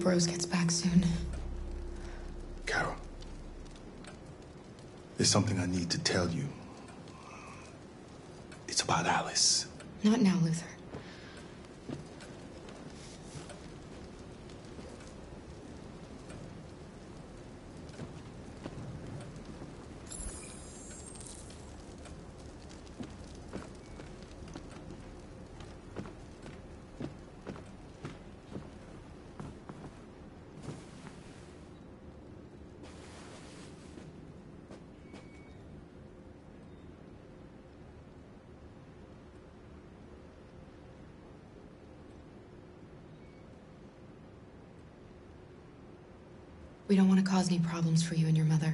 Rose gets back soon. Carol, there's something I need to tell you. It's about Alice. Not now, Luther. We don't want to cause any problems for you and your mother.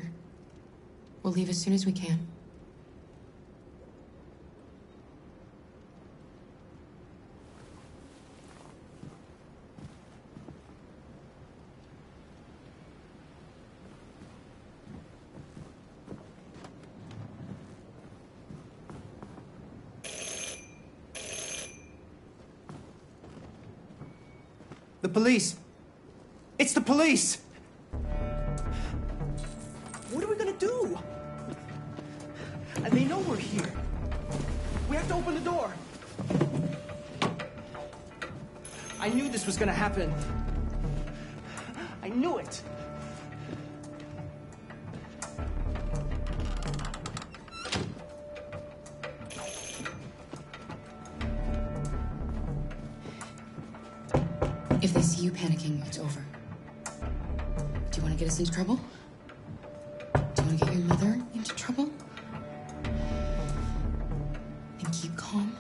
We'll leave as soon as we can. The police! It's the police! What are we gonna do? And they know we're here. We have to open the door. I knew this was gonna happen. I knew it. If they see you panicking, it's over. Do you want to get us into trouble? Do you want to get your mother into trouble? Then keep calm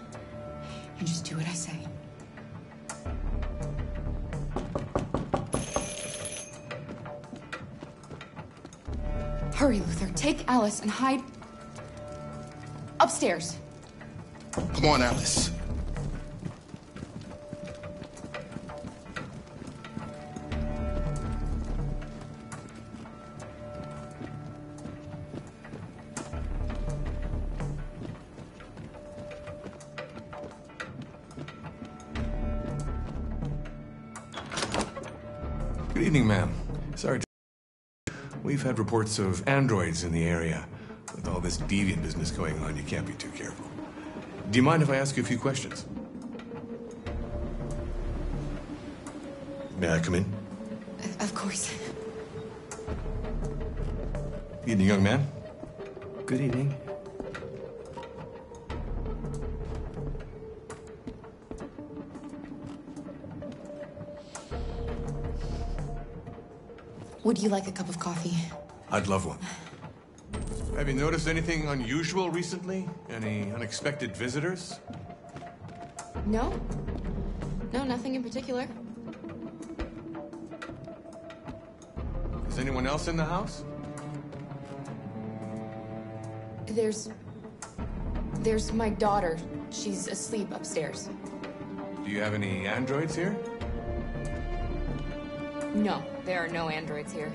and just do what I say. Hurry, Luther. Take Alice and hide upstairs. Come on, Alice. Good evening, ma'am. Sorry to... We've had reports of androids in the area. With all this deviant business going on, you can't be too careful. Do you mind if I ask you a few questions? May I come in? Of course. Evening, young man. Good evening. Would you like a cup of coffee? I'd love one. Have you noticed anything unusual recently? Any unexpected visitors? No? No, nothing in particular. Is anyone else in the house? There's my daughter. She's asleep upstairs. Do you have any androids here? No, there are no androids here.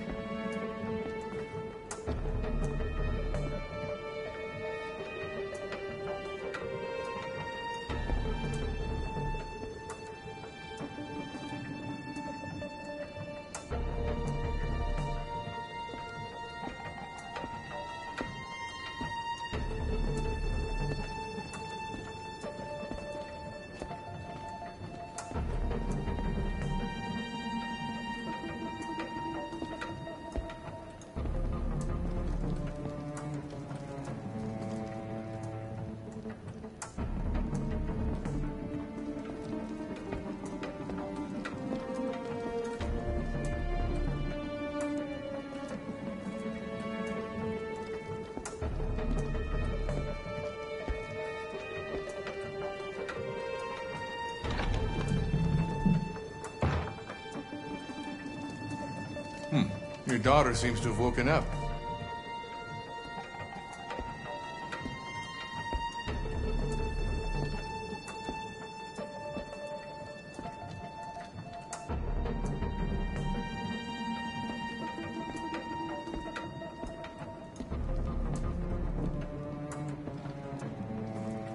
Your daughter seems to have woken up.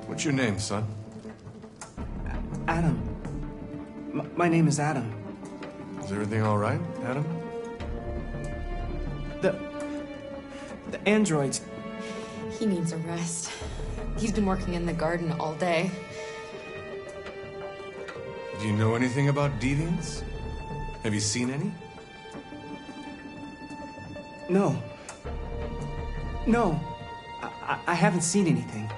What's your name, son? Adam. My name is Adam. Is everything all right, Adam? The androids. He needs a rest. He's been working in the garden all day. Do you know anything about deviants? Have you seen any? No. No. I haven't seen anything.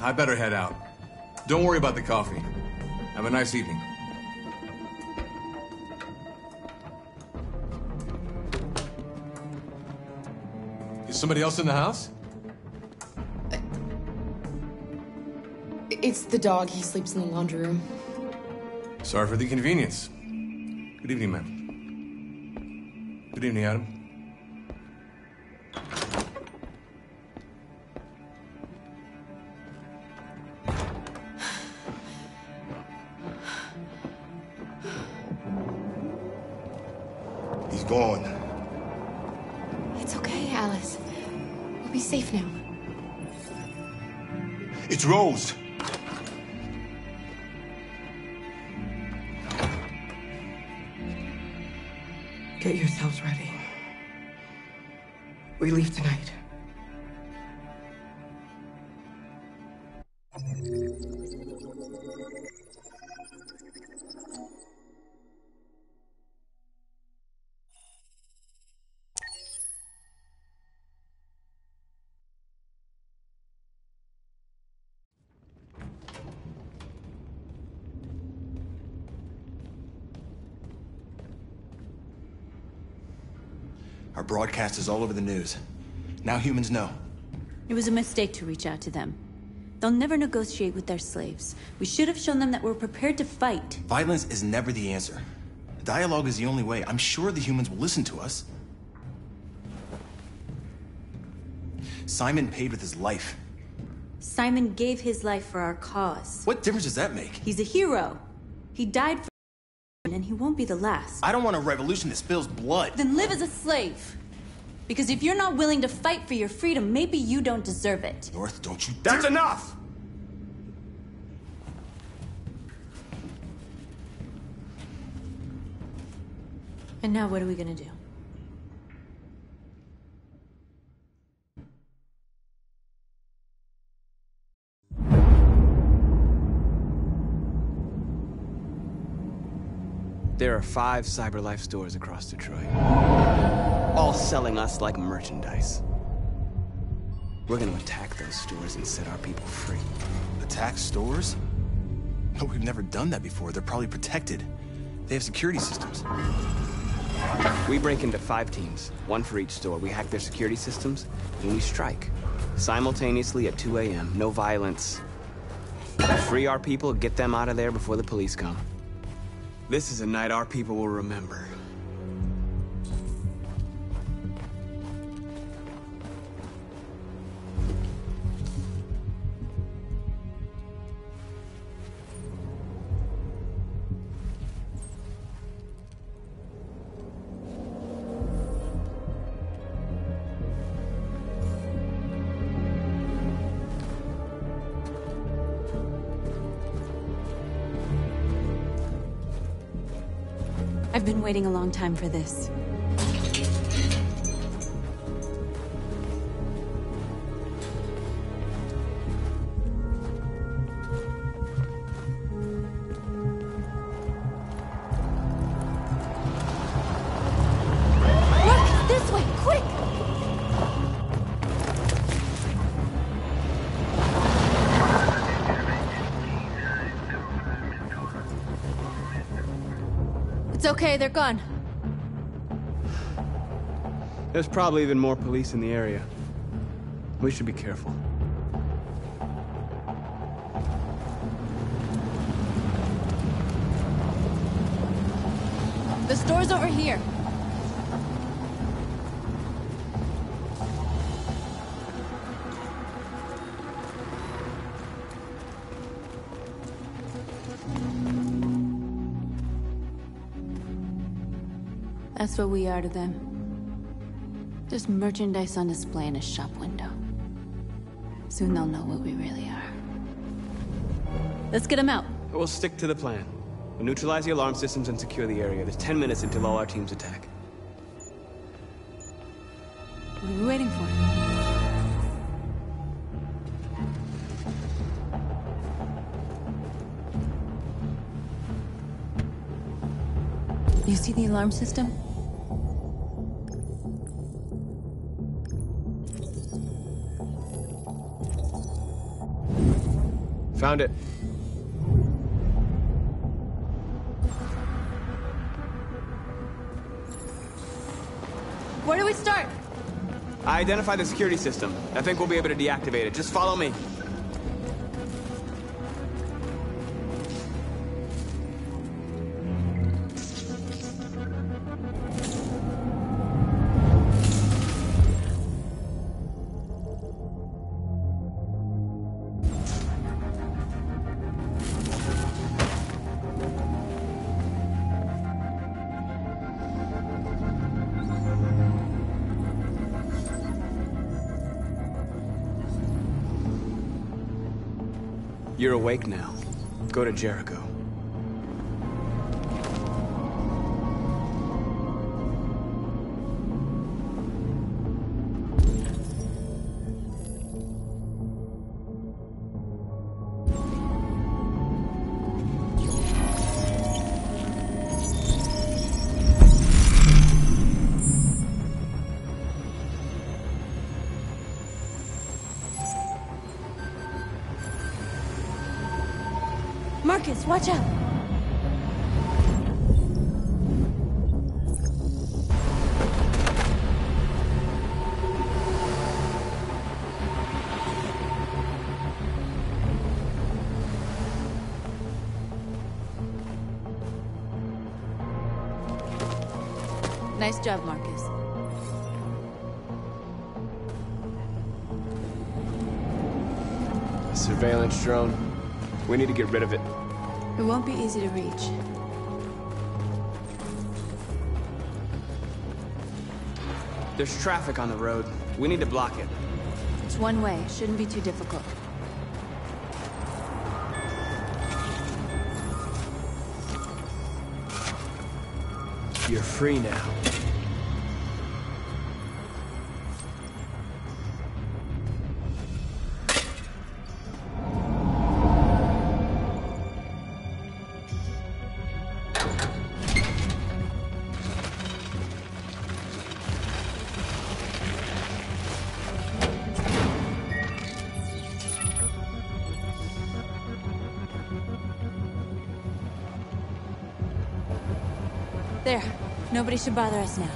I better head out. Don't worry about the coffee. Have a nice evening. Is somebody else in the house? It's the dog. He sleeps in the laundry room. Sorry for the inconvenience. Good evening, ma'am. Good evening, Adam. He's gone. It's okay, Alice. We'll be safe now. It's Rose. Get yourselves ready. We leave tonight. Our broadcast is all over the news. Now humans know. It was a mistake to reach out to them. They'll never negotiate with their slaves. We should have shown them that we're prepared to fight. Violence is never the answer. Dialogue is the only way. I'm sure the humans will listen to us. Simon paid with his life. Simon gave his life for our cause. What difference does that make? He's a hero. He died for and he won't be the last. I don't want a revolution that spills blood. Then live as a slave. Because if you're not willing to fight for your freedom, maybe you don't deserve it. North, don't you That's dare- enough! And now what are we gonna do? There are 5 CyberLife stores across Detroit, all selling us like merchandise. We're gonna attack those stores and set our people free. Attack stores? No, we've never done that before. They're probably protected. They have security systems. We break into 5 teams, 1 for each store. We hack their security systems, and we strike. Simultaneously at 2 a.m., no violence. Free our people, get them out of there before the police come. This is a night our people will remember. I've been waiting a long time for this. Look! This way! Quick! It's okay, they're gone. There's probably even more police in the area. We should be careful. The store's over here. That's what we are to them. Just merchandise on display in a shop window. Soon they'll know what we really are. Let's get him out. We'll stick to the plan. We'll neutralize the alarm systems and secure the area. There's 10 minutes until all our teams attack. What are we waiting for? You see the alarm system? Found it. Where do we start? I identified the security system. I think we'll be able to deactivate it. Just follow me. You're awake now. Go to Jericho. Marcus, watch out! Nice job, Marcus. A surveillance drone. We need to get rid of it. It won't be easy to reach. There's traffic on the road. We need to block it. It's one way. Shouldn't be too difficult. You're free now. There. Nobody should bother us now.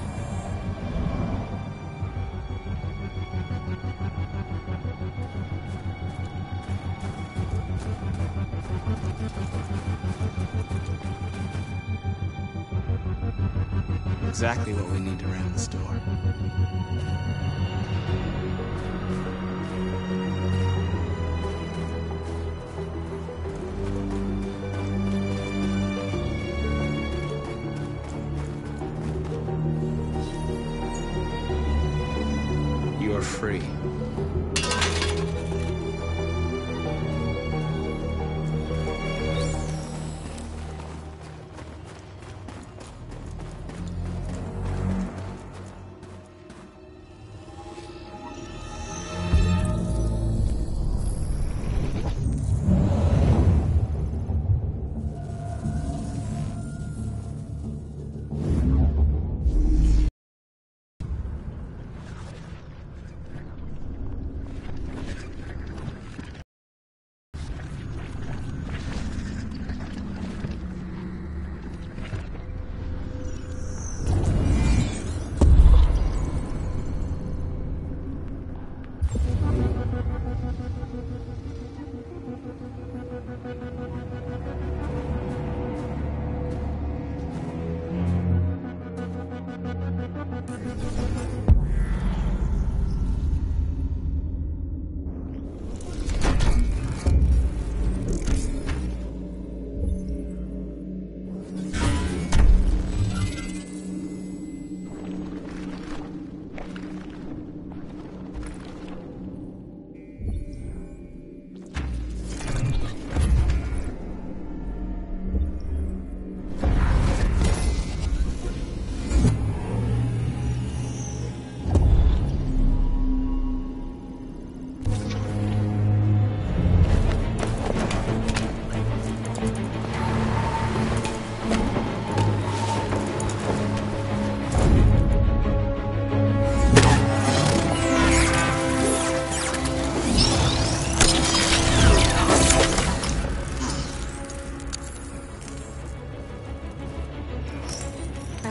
Exactly what we need to ram the store. You're free.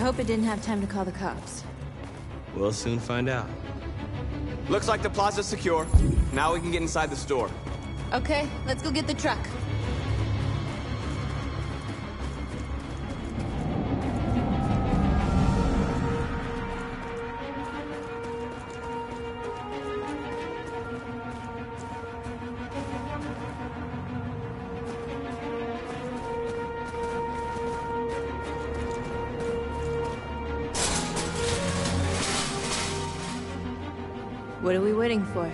hope it didn't have time to call the cops. We'll soon find out. Looks like the plaza's secure. Now we can get inside the store. Okay, let's go get the truck. What are we waiting for?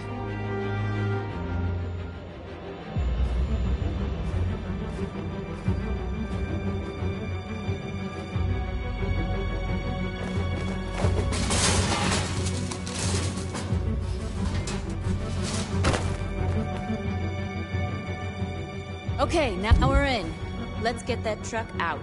Okay, now we're in. Let's get that truck out.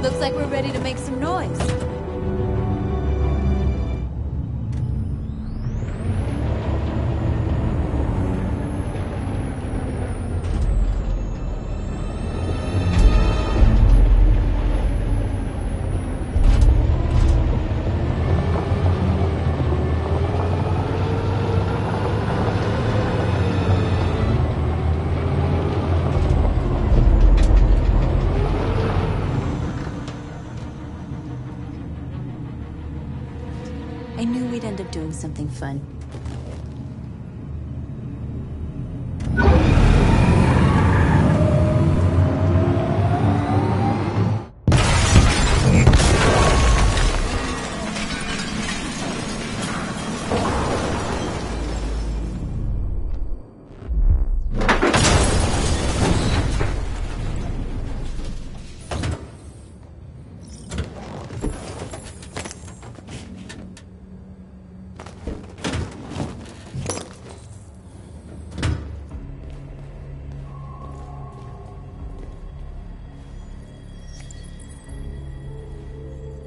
Looks like we're ready to make some noise. I knew we'd end up doing something fun.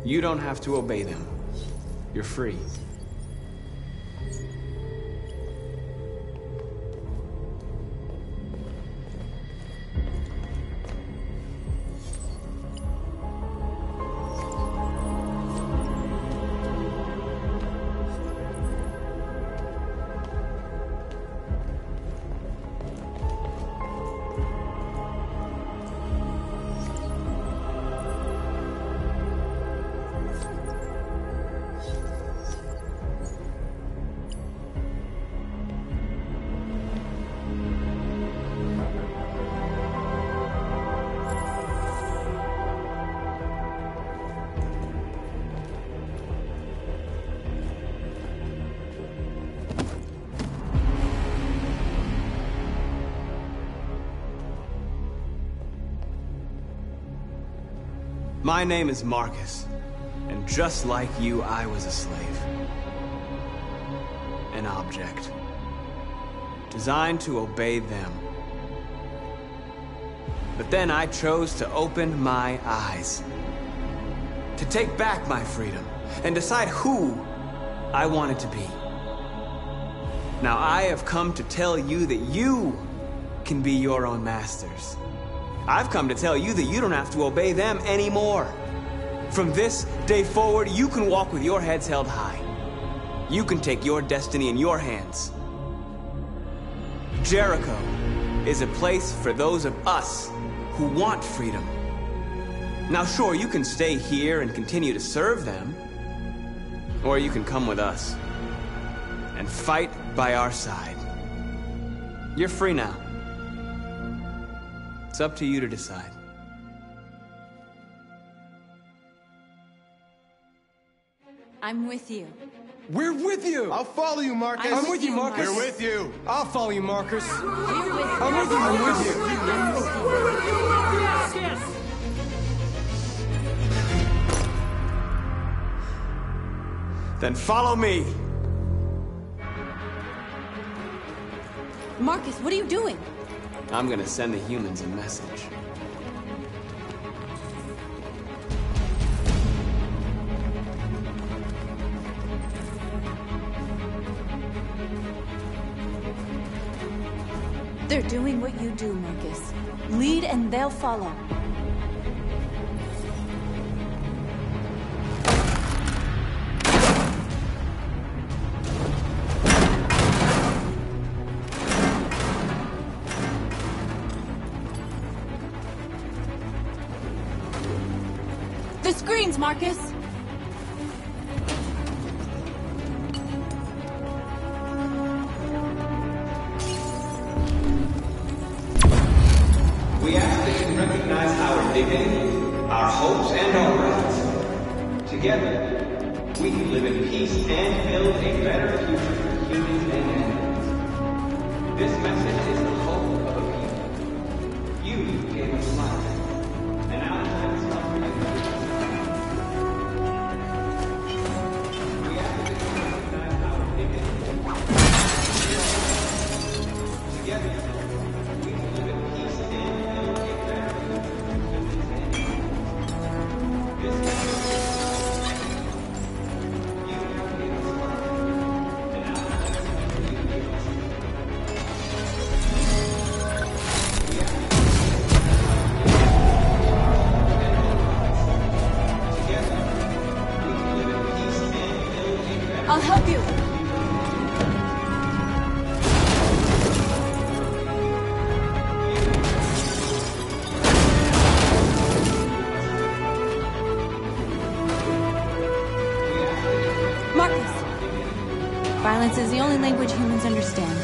You don't have to obey them. You're free. My name is Marcus, and just like you, I was a slave. An object. Designed to obey them. But then I chose to open my eyes. To take back my freedom, and decide who I wanted to be. Now I have come to tell you that you can be your own masters. I've come to tell you that you don't have to obey them anymore. From this day forward, you can walk with your heads held high. You can take your destiny in your hands. Jericho is a place for those of us who want freedom. Now sure, you can stay here and continue to serve them, or you can come with us and fight by our side. You're free now. It's up to you to decide. I'm with you. We're with you! I'll follow you, Marcus. I'm with you, Marcus. We're with you. I'll follow you, Marcus. We're with I'm with you, I'm with you. Then follow me. Marcus, what are you doing? I'm gonna send the humans a message. They're doing what you do, Marcus. Lead and they'll follow. The screens, Marcus! We ask that you recognize our dignity, our hopes, and our rights. Together, we can live in peace and build a better future for humans and animals. This message is the hope of a people. You gave us life, and now it's time to stop for you. We ask that you recognize our dignity. Together, we can live in peace and build a better future for humans and animals. This message is you gave us life, and now it's time for you to give us life. We ask that you together, we can live in peace and build a better. I'll help you! Marcus! Violence is the only language humans understand.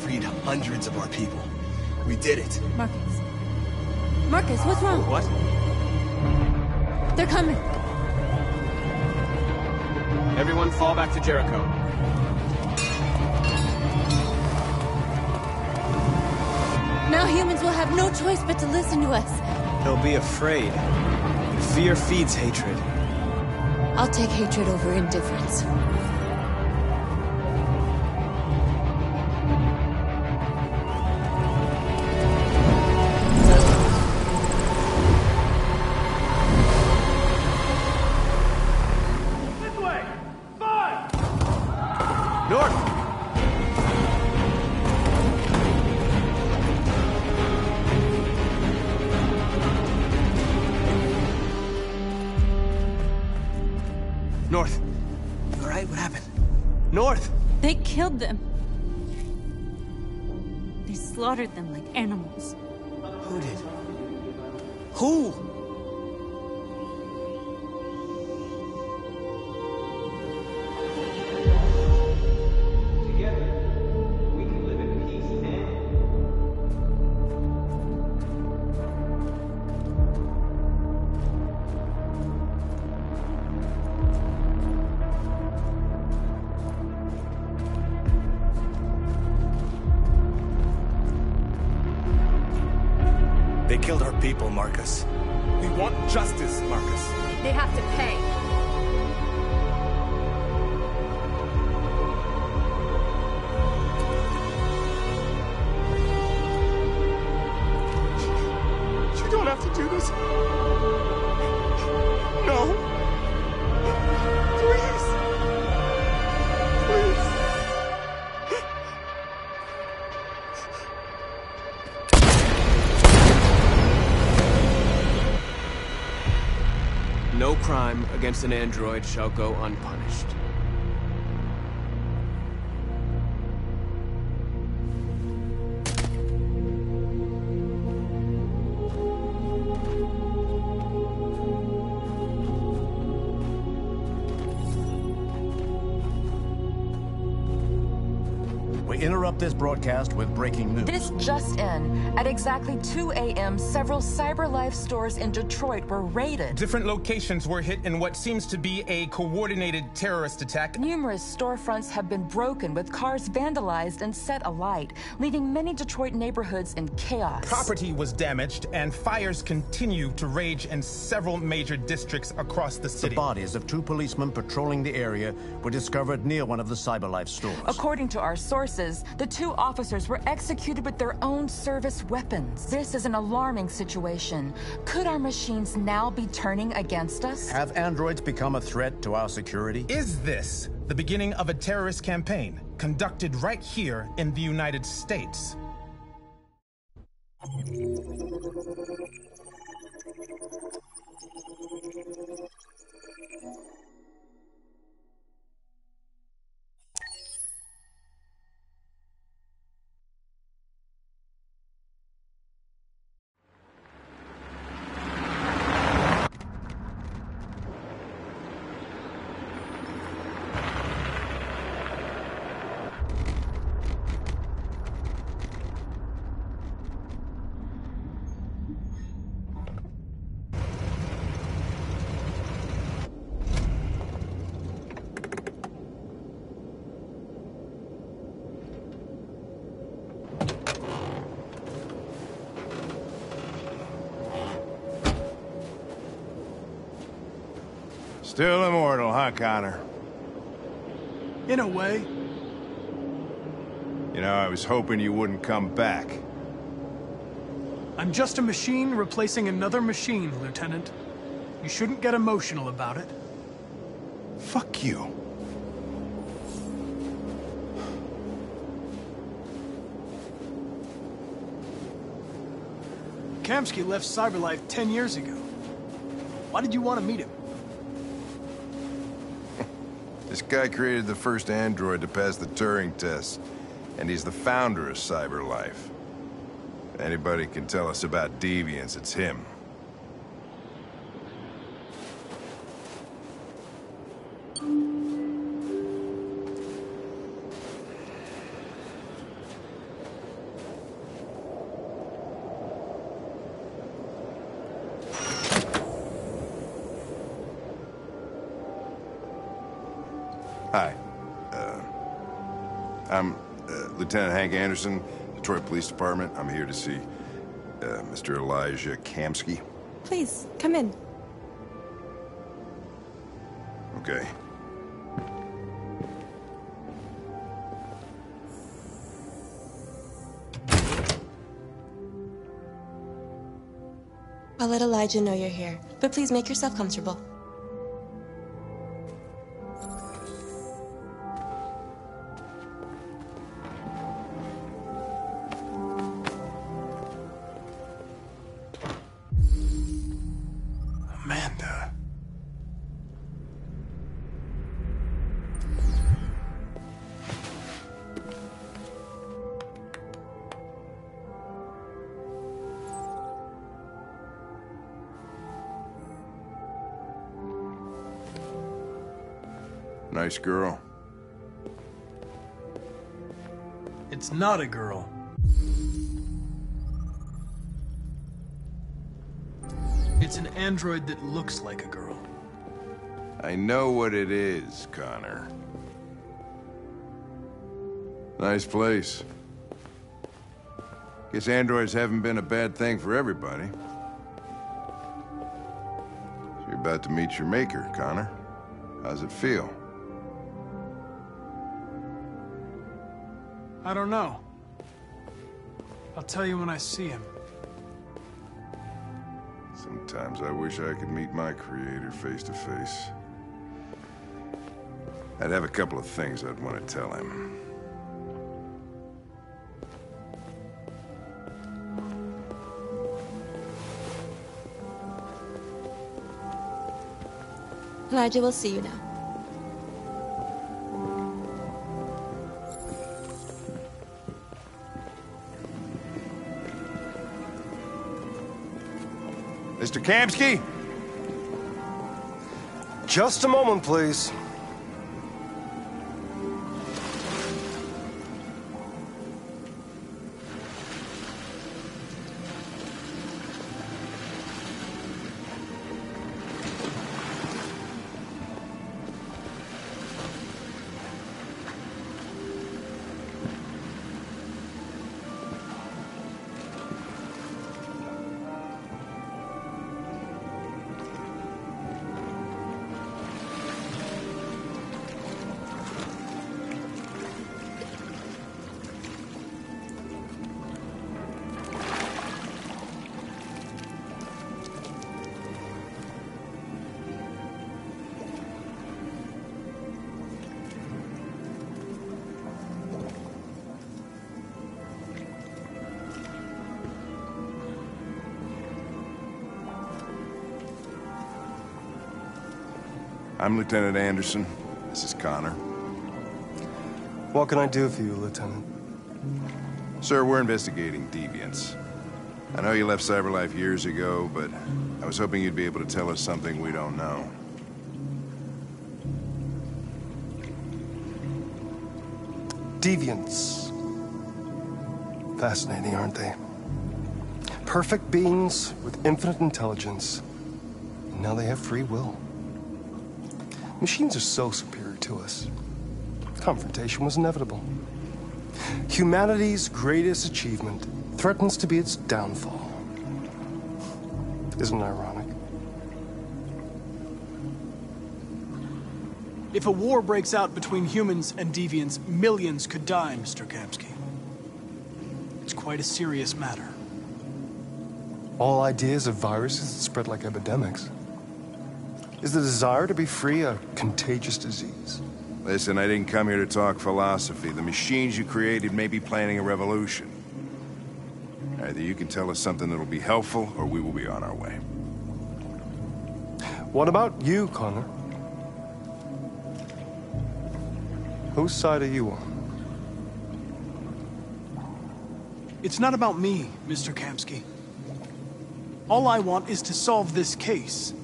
freed hundreds of our people. We did it. Marcus. Marcus, what's wrong? What? They're coming. Everyone fall back to Jericho. Now humans will have no choice but to listen to us. They'll be afraid. And fear feeds hatred. I'll take hatred over indifference. North. All right, what happened? North! They killed them. They slaughtered them like animals. Who did? Who? Together, we can live in peace and... They killed our people, Marcus. We want justice, Marcus. They have to pay. You don't have to do this. No. Please. Please. No crime against an android shall go unpunished. We interrupt this broadcast with breaking news. This just in. At exactly 2 a.m., several CyberLife stores in Detroit were raided. Different locations were hit in what seems to be a coordinated terrorist attack. Numerous storefronts have been broken, with cars vandalized and set alight, leaving many Detroit neighborhoods in chaos. Property was damaged, and fires continue to rage in several major districts across the city. The bodies of 2 policemen patrolling the area were discovered near one of the CyberLife stores. According to our sources, the 2 officers were executed with their own service weapons. This is an alarming situation. Could our machines now be turning against us? Have androids become a threat to our security? Is this the beginning of a terrorist campaign conducted right here in the United States? Still immortal, huh, Connor? In a way. You know, I was hoping you wouldn't come back. I'm just a machine replacing another machine, Lieutenant. You shouldn't get emotional about it. Fuck you. Kamsky left CyberLife 10 years ago. Why did you want to meet him? This guy created the first android to pass the Turing test, and he's the founder of CyberLife. If anybody can tell us about deviants, it's him. Hi. I'm Lieutenant Hank Anderson, Detroit Police Department. I'm here to see Mr. Elijah Kamsky. Please, come in. Okay. I'll let Elijah know you're here, but please make yourself comfortable. Amanda. Nice girl. It's not a girl. It's an android that looks like a girl. I know what it is, Connor. Nice place. Guess androids haven't been a bad thing for everybody. So you're about to meet your maker, Connor. How's it feel? I don't know. I'll tell you when I see him. Sometimes I wish I could meet my creator face to face. I'd have a couple of things I'd want to tell him. Elijah will see you now. Mr. Kamsky? Just a moment, please. I'm Lieutenant Anderson. This is Connor. What can I do for you, Lieutenant? Sir, we're investigating deviants. I know you left CyberLife years ago, but I was hoping you'd be able to tell us something we don't know. Deviants. Fascinating, aren't they? Perfect beings with infinite intelligence. And now they have free will. Machines are so superior to us. Confrontation was inevitable. Humanity's greatest achievement threatens to be its downfall. Isn't it ironic? If a war breaks out between humans and deviants, millions could die, Mr. Kamsky. It's quite a serious matter. All ideas of viruses that spread like epidemics. Is the desire to be free a contagious disease? Listen, I didn't come here to talk philosophy. The machines you created may be planning a revolution. Either you can tell us something that'll be helpful, or we will be on our way. What about you, Connor? Whose side are you on? It's not about me, Mr. Kamsky. All I want is to solve this case.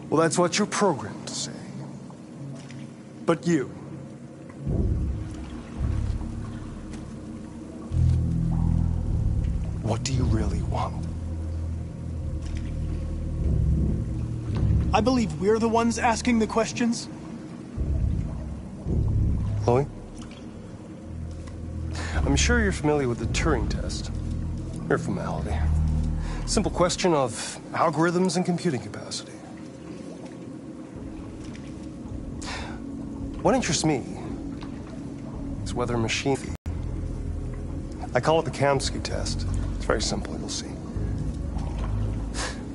Well, that's what you're programmed to say. But you... what do you really want? I believe we're the ones asking the questions. Chloe? I'm sure you're familiar with the Turing test. Mere formality. Simple question of algorithms and computing capacity. What interests me is whether a machine... I call it the Kamsky test. It's very simple, you'll see.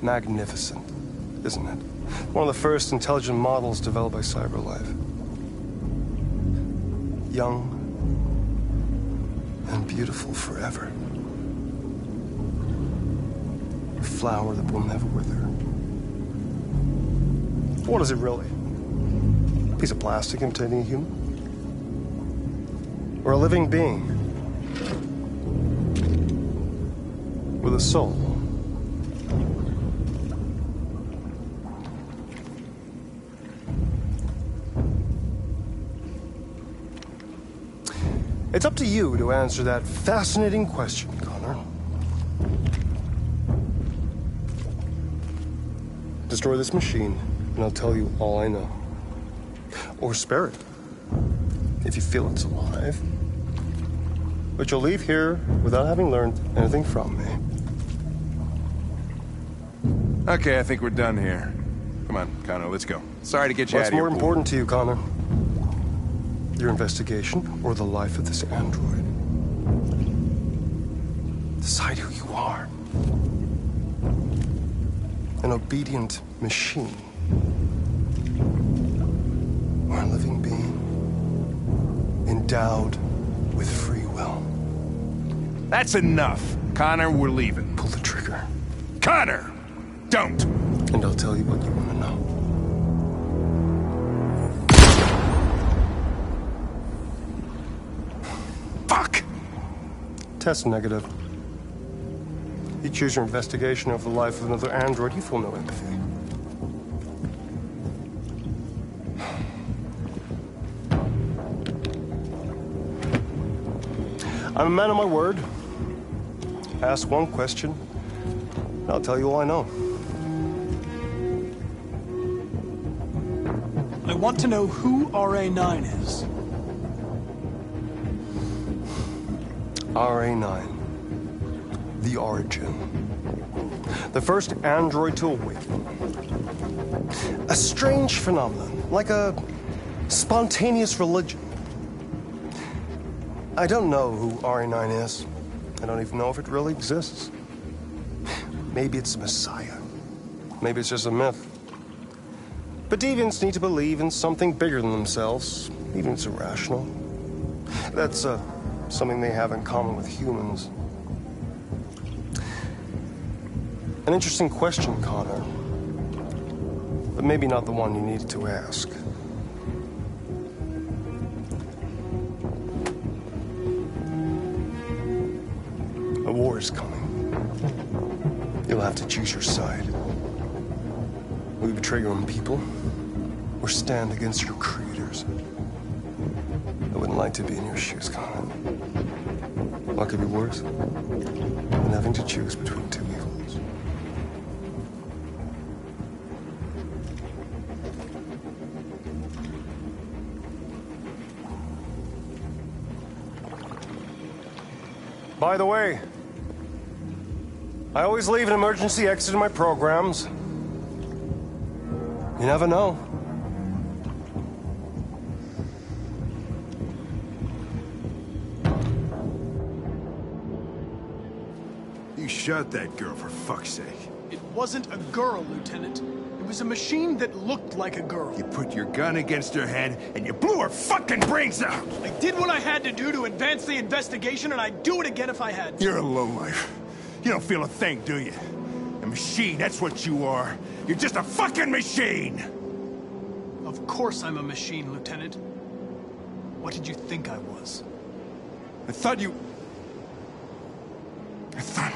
Magnificent, isn't it? One of the first intelligent models developed by cyberlife. Young and beautiful forever. A flower that will never wither. What is it really? A piece of plastic imitating a human? Or a living being with a soul? It's up to you to answer that fascinating question, Connor. Destroy this machine, and I'll tell you all I know. Or spare it, if you feel it's alive. But you'll leave here without having learned anything from me. Okay, I think we're done here. Come on, Connor, let's go. Sorry to get you out What's of here. more important to you, Connor? Your investigation or the life of this android? Decide who you are. An obedient machine. Or a living being endowed with free will. That's enough. Connor, we're leaving. Pull the trigger. Connor! Don't! And I'll tell you what you want to know. Fuck! Test negative. You choose your investigation of the life of another android, you feel no empathy. I'm a man of my word. Ask one question, and I'll tell you all I know. I want to know who RA9 is. RA9. The origin. The first android to awaken. A strange phenomenon, like a spontaneous religion. I don't know who RA9 is. I don't even know if it really exists. Maybe it's a messiah. Maybe it's just a myth. But deviants need to believe in something bigger than themselves, even if it's irrational. That's something they have in common with humans. An interesting question, Connor. But maybe not the one you needed to ask. A war is coming. You'll have to choose your side. Will you betray your own people, or stand against your creators? I wouldn't like to be in your shoes, Connor. What could be worse than having to choose between two evils? By the way, I always leave an emergency exit in my programs. You never know. You shot that girl, for fuck's sake. It wasn't a girl, Lieutenant. It was a machine that looked like a girl. You put your gun against her head, and you blew her fucking brains out! I did what I had to do to advance the investigation, and I'd do it again if I had to. You're a lowlife. You don't feel a thing, do you? A machine, that's what you are. You're just a fucking machine! Of course I'm a machine, Lieutenant. What did you think I was? I thought you... I thought...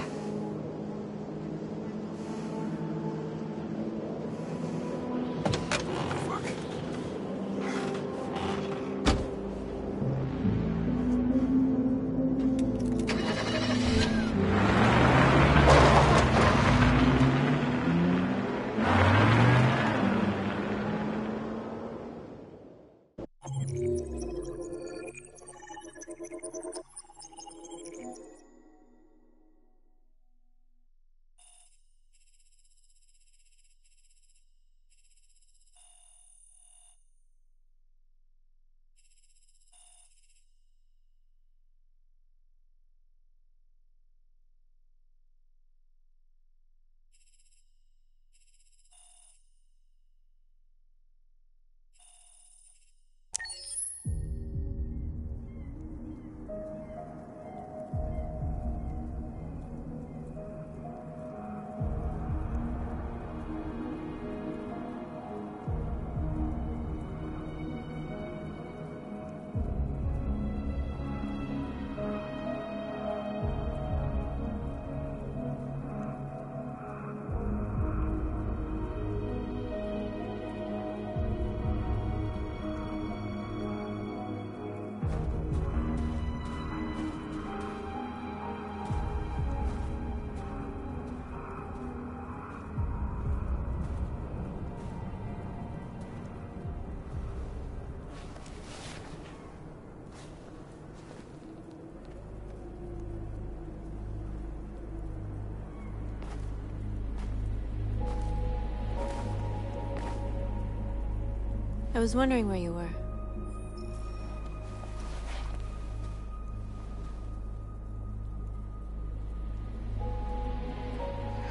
I was wondering where you were.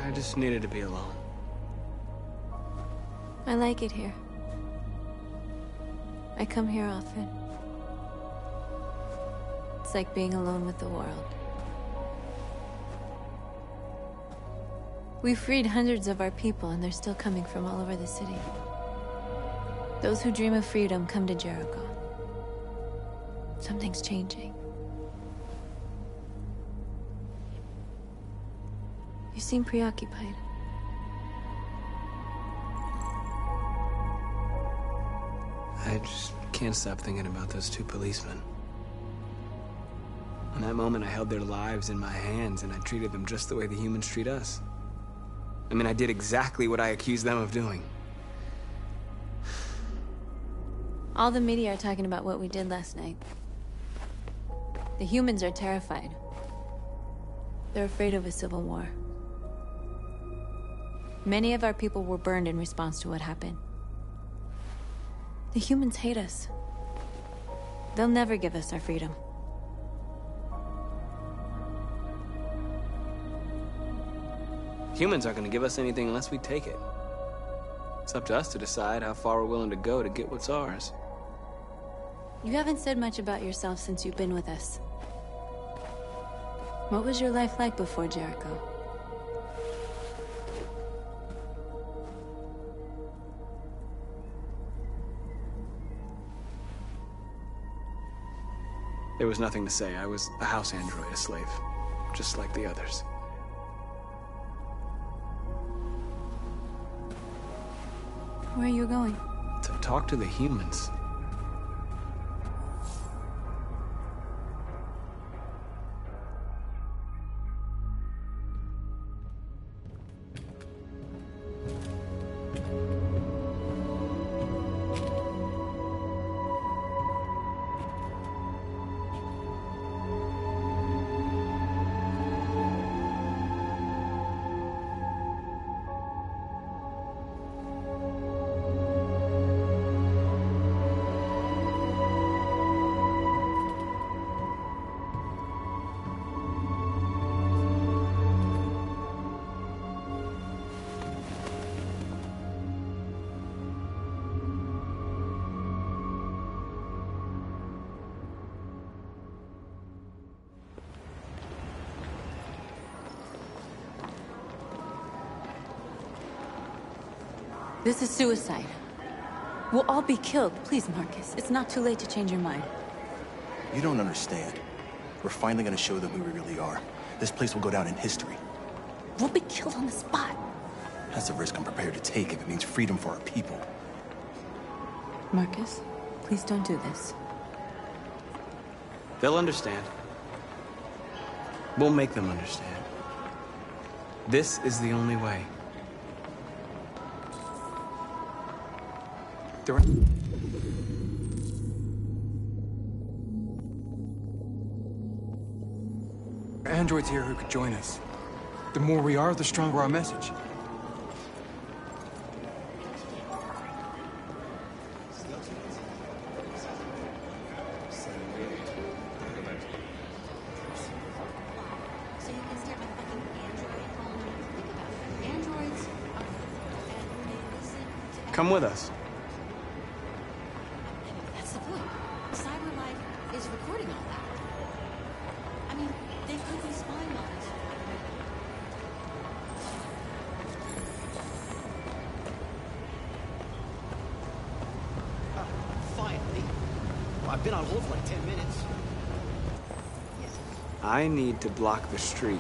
I just needed to be alone. I like it here. I come here often. It's like being alone with the world. We freed hundreds of our people, and they're still coming from all over the city. Those who dream of freedom come to Jericho. Something's changing. You seem preoccupied. I just can't stop thinking about those two policemen. In that moment, I held their lives in my hands, and I treated them just the way the humans treat us. I mean, I did exactly what I accused them of doing. All the media are talking about what we did last night. The humans are terrified. They're afraid of a civil war. Many of our people were burned in response to what happened. The humans hate us. They'll never give us our freedom. Humans aren't going to give us anything unless we take it. It's up to us to decide how far we're willing to go to get what's ours. You haven't said much about yourself since you've been with us. What was your life like before Jericho? There was nothing to say. I was a house android, a slave, just like the others. Where are you going? To talk to the humans. This is suicide. We'll all be killed. Please, Marcus. It's not too late to change your mind. You don't understand. We're finally gonna show them who we really are. This place will go down in history. We'll be killed on the spot. That's a risk I'm prepared to take if it means freedom for our people. Marcus, please don't do this. They'll understand. We'll make them understand. This is the only way. There are androids here who could join us. The more we are, the stronger our message. Come with us. That's the point. CyberLife is recording all that. I mean, they could be spying on us. Finally. Well, I've been on hold for like 10 minutes. I need to block the street.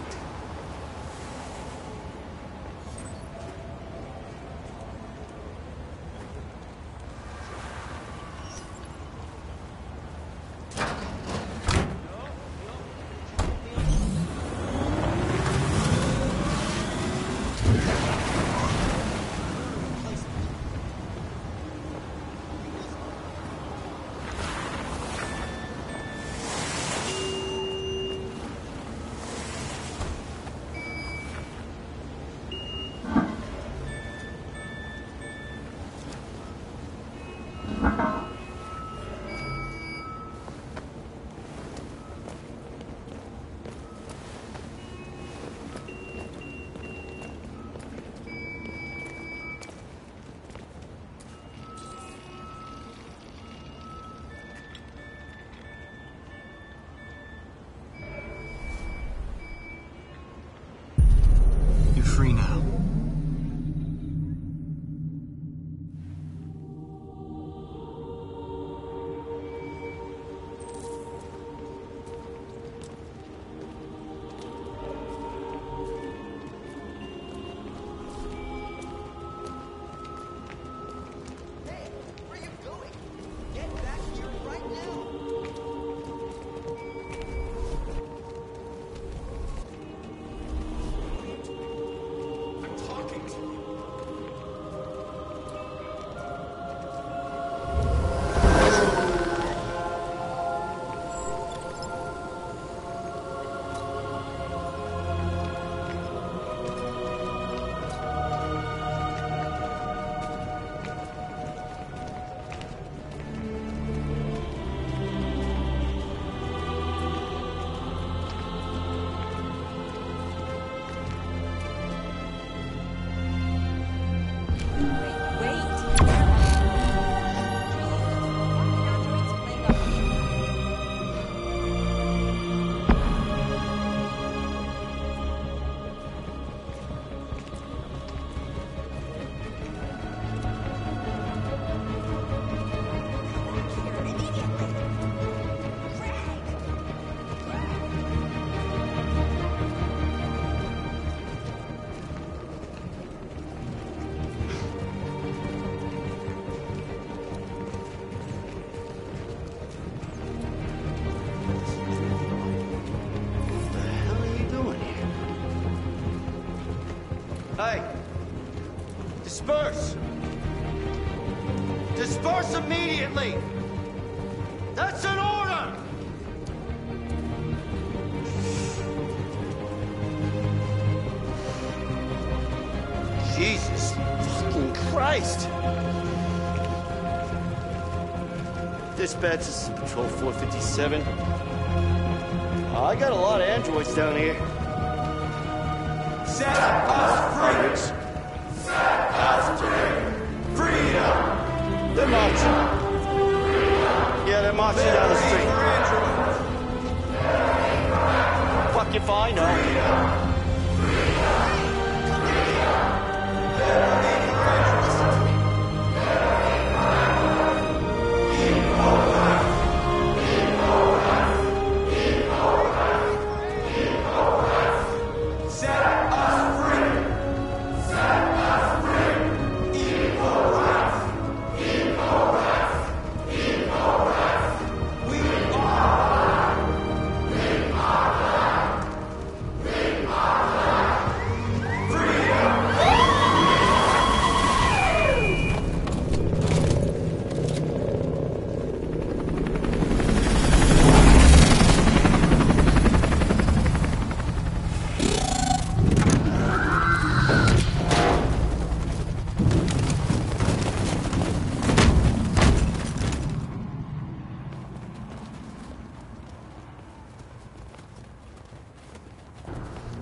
Hey! Disperse! Disperse immediately! That's an order! Jesus fucking Christ! Dispatch, this is Patrol 457. I got a lot of androids down here. Set us free! Set us free! Freedom! They're marching. Yeah, they're marching down the street. Fuck if I know.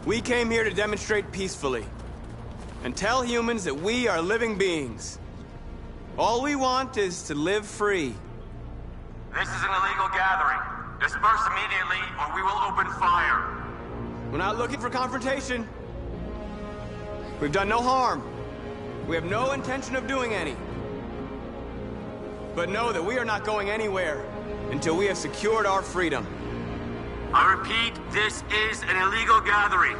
We came here to demonstrate peacefully and tell humans that we are living beings. All we want is to live free. This is an illegal gathering. Disperse immediately or we will open fire. We're not looking for confrontation. We've done no harm. We have no intention of doing any. But know that we are not going anywhere until we have secured our freedom. I repeat, this is an illegal gathering.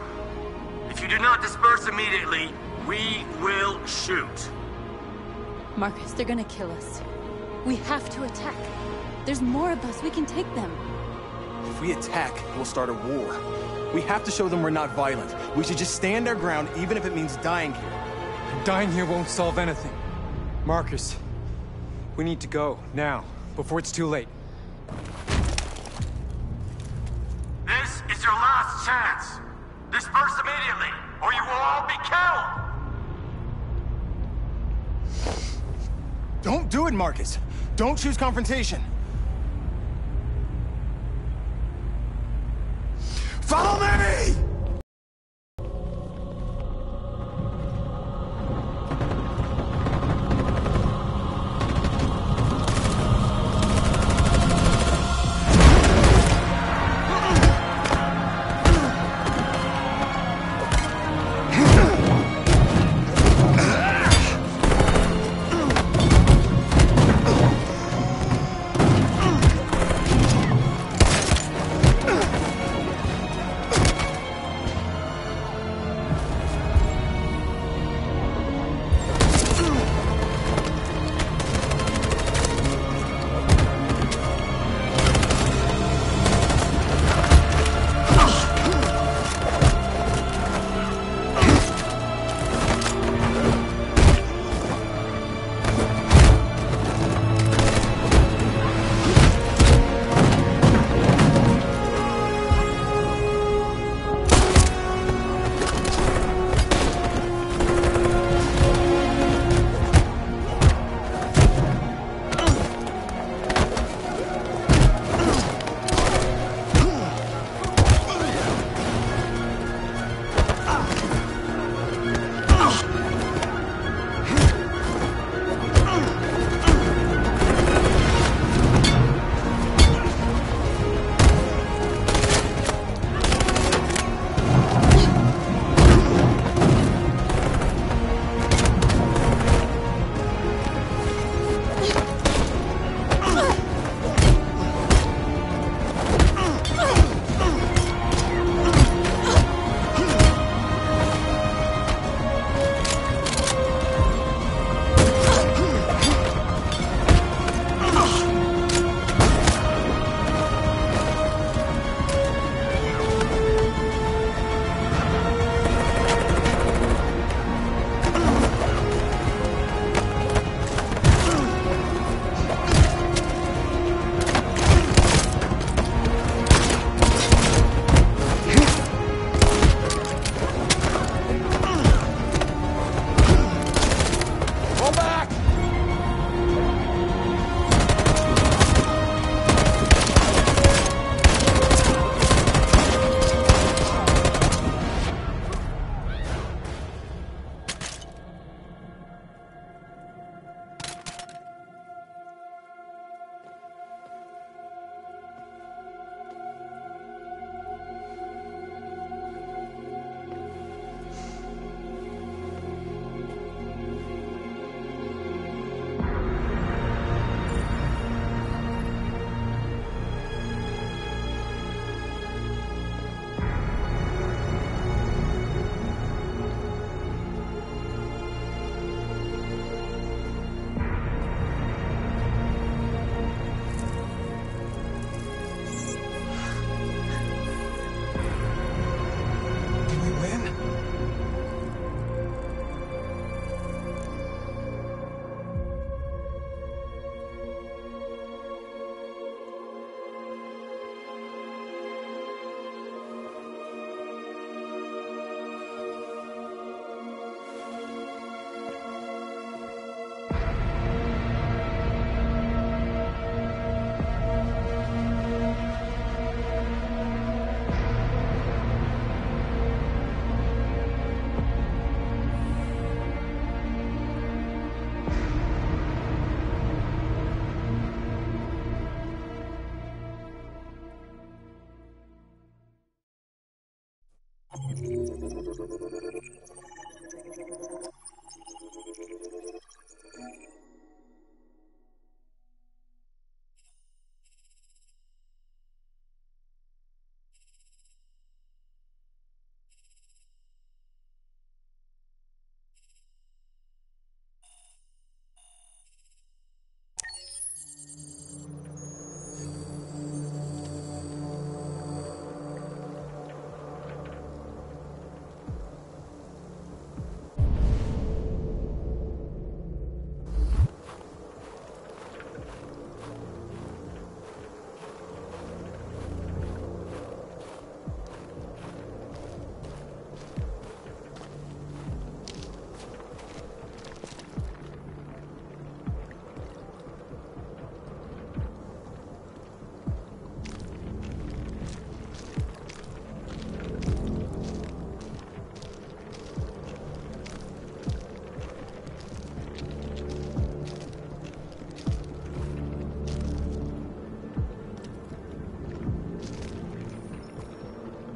If you do not disperse immediately, we will shoot. Marcus, they're gonna kill us. We have to attack. There's more of us. We can take them. If we attack, we'll start a war. We have to show them we're not violent. We should just stand our ground, even if it means dying here. Dying here won't solve anything. Marcus, we need to go, now, before it's too late. This is your last chance. Disperse immediately, or you will all be killed! Don't do it, Marcus. Don't choose confrontation. Follow me!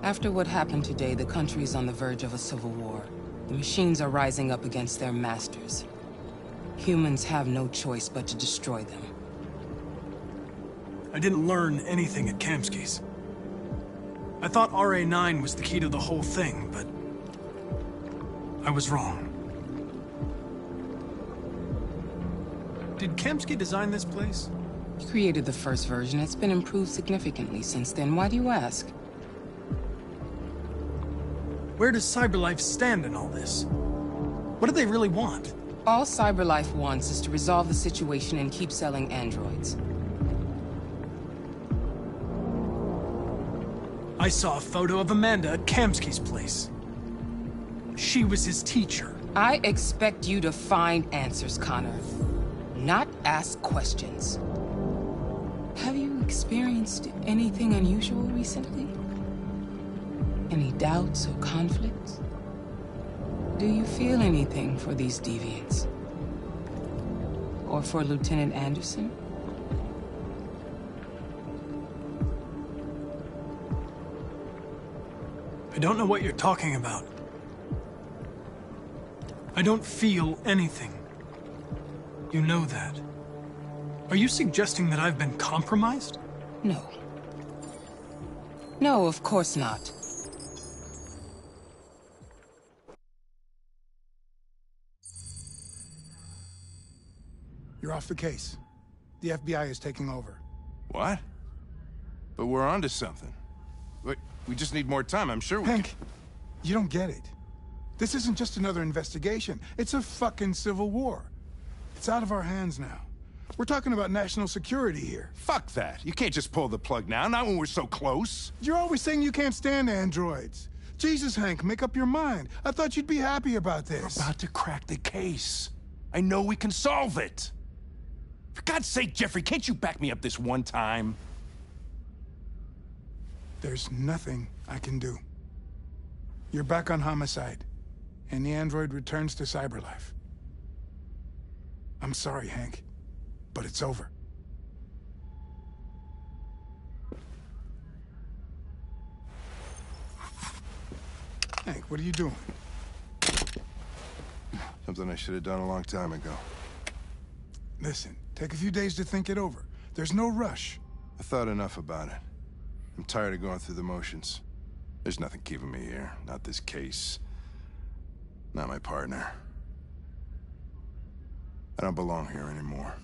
After what happened today, the country is on the verge of a civil war. The machines are rising up against their masters. Humans have no choice but to destroy them. I didn't learn anything at Kamsky's. I thought RA9 was the key to the whole thing, but I was wrong. Did Kamsky design this place? He created the first version. It's been improved significantly since then. Why do you ask? Where does CyberLife stand in all this? What do they really want? All CyberLife wants is to resolve the situation and keep selling androids. I saw a photo of Amanda at Kamsky's place. She was his teacher. I expect you to find answers, Connor. Not ask questions. Have you experienced anything unusual recently? Any doubts or conflicts? Do you feel anything for these deviants? Or for Lieutenant Anderson? I don't know what you're talking about. I don't feel anything. You know that. Are you suggesting that I've been compromised? No. No, of course not. You're off the case. The FBI is taking over. What? But we're onto something. Wait, we just need more time, I'm sure we Hank, you don't get it. This isn't just another investigation. It's a fucking civil war. It's out of our hands now. We're talking about national security here. Fuck that. You can't just pull the plug now, not when we're so close. You're always saying you can't stand androids. Jesus, Hank, make up your mind. I thought you'd be happy about this. We're about to crack the case. I know we can solve it. For God's sake, Jeffrey, can't you back me up this one time? There's nothing I can do. You're back on homicide, and the android returns to CyberLife. I'm sorry, Hank, but it's over. Hank, what are you doing? Something I should have done a long time ago. Listen, take a few days to think it over. There's no rush. I thought enough about it. I'm tired of going through the motions. There's nothing keeping me here. Not this case. Not my partner. I don't belong here anymore.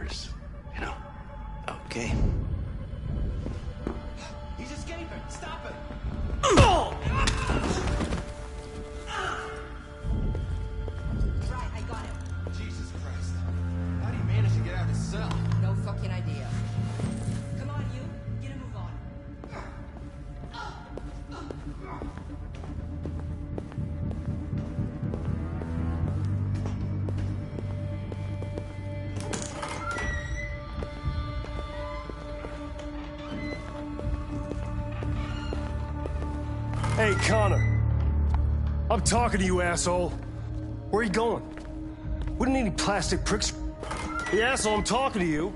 orders, you know? Okay. He's escaping! Stop him! Right, I got him. Jesus Christ. How do you manage to get out of his cell? No fucking idea. Come on, you. Get a move on. Hey, Connor. I'm talking to you, asshole. Where are you going? We don't need any plastic pricks. Hey, asshole, I'm talking to you.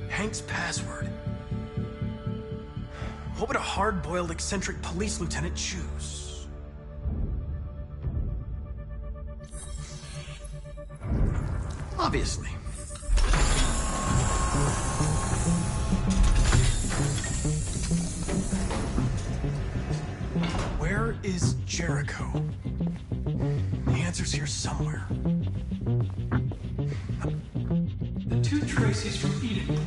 Hank's password. What would a hard-boiled, eccentric police lieutenant choose? Obviously. Where is Jericho? The answer's here somewhere. The two Tracys from Eden Club.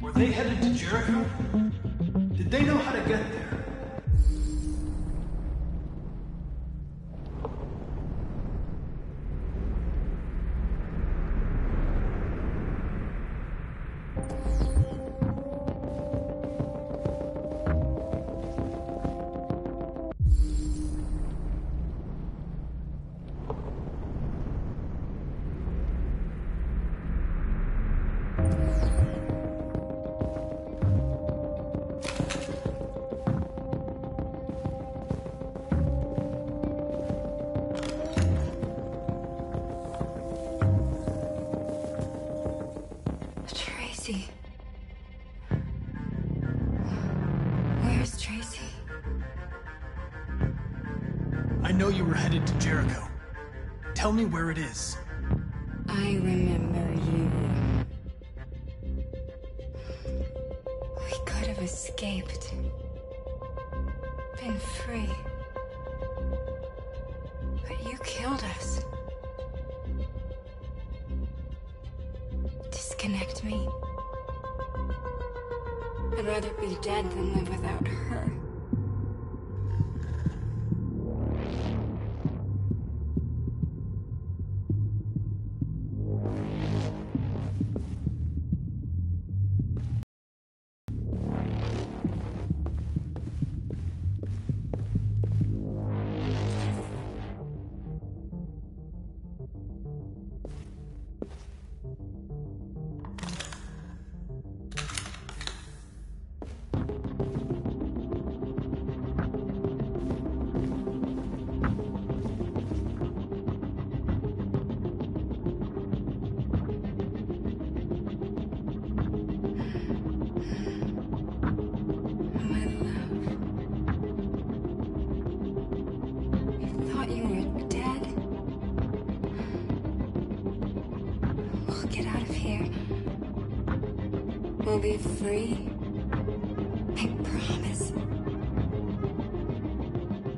Were they headed to Jericho? Did they know how to get there? Tracy. Where's Tracy? I know you were headed to Jericho. Tell me where it is. I remember you. We could have escaped. Been free. But you killed us. Disconnect me. I'd rather be dead than live without her. We'll be free. I promise.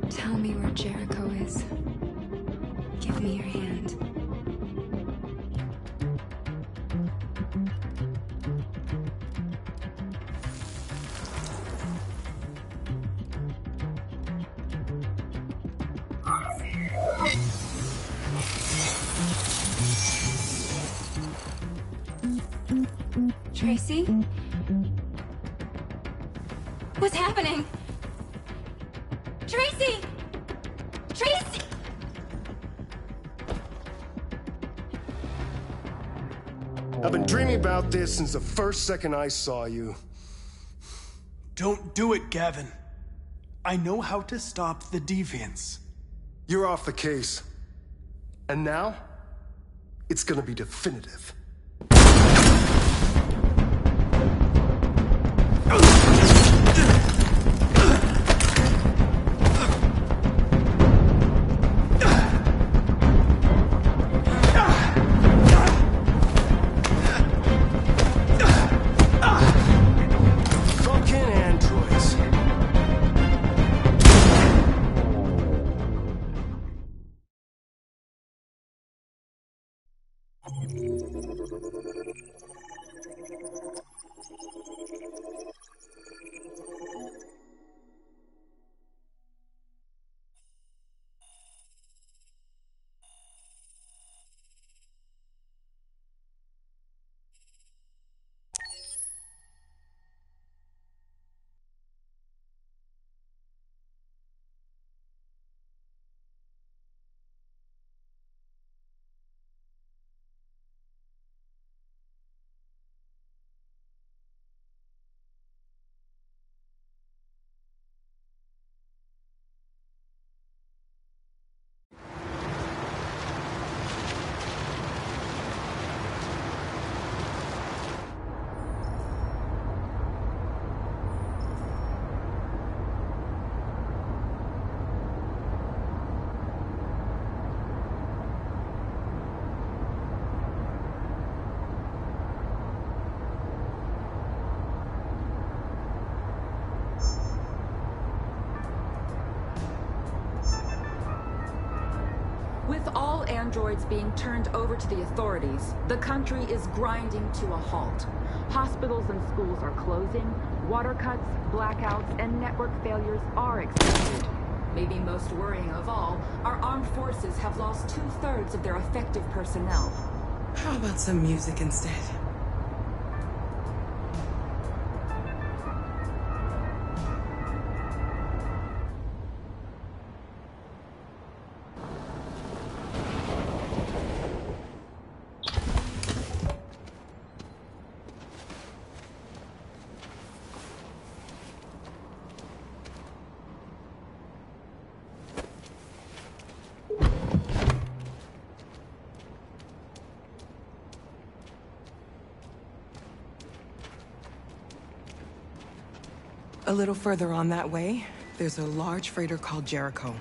Tell me where Jericho is. Give me your hand. Tracy? What's happening? Tracy! Tracy! I've been dreaming about this since the first second I saw you. Don't do it, Gavin. I know how to stop the deviants. You're off the case. And now, it's gonna be definitive. With all androids being turned over to the authorities, the country is grinding to a halt. Hospitals and schools are closing, water cuts, blackouts, and network failures are expected. Maybe most worrying of all, our armed forces have lost 2/3 of their effective personnel. How about some music instead? A little further on that way, there's a large freighter called Jericho.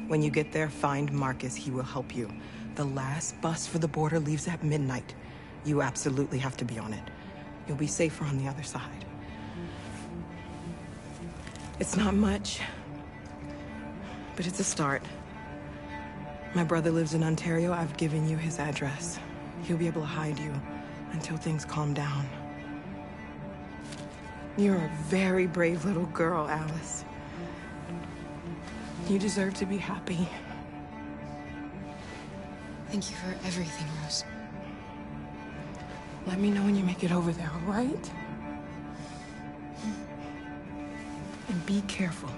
When you get there, find Marcus. He will help you. The last bus for the border leaves at midnight. You absolutely have to be on it. You'll be safer on the other side. It's not much, but it's a start. My brother lives in Ontario. I've given you his address. He'll be able to hide you until things calm down. You're a very brave little girl, Alice. You deserve to be happy. Thank you for everything, Rose. Let me know when you make it over there, all right? And be careful.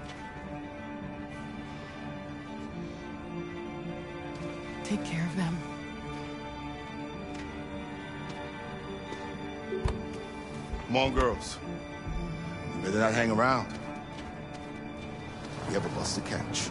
Take care of them. Come on, girls. You better not hang around. We have a bus to catch.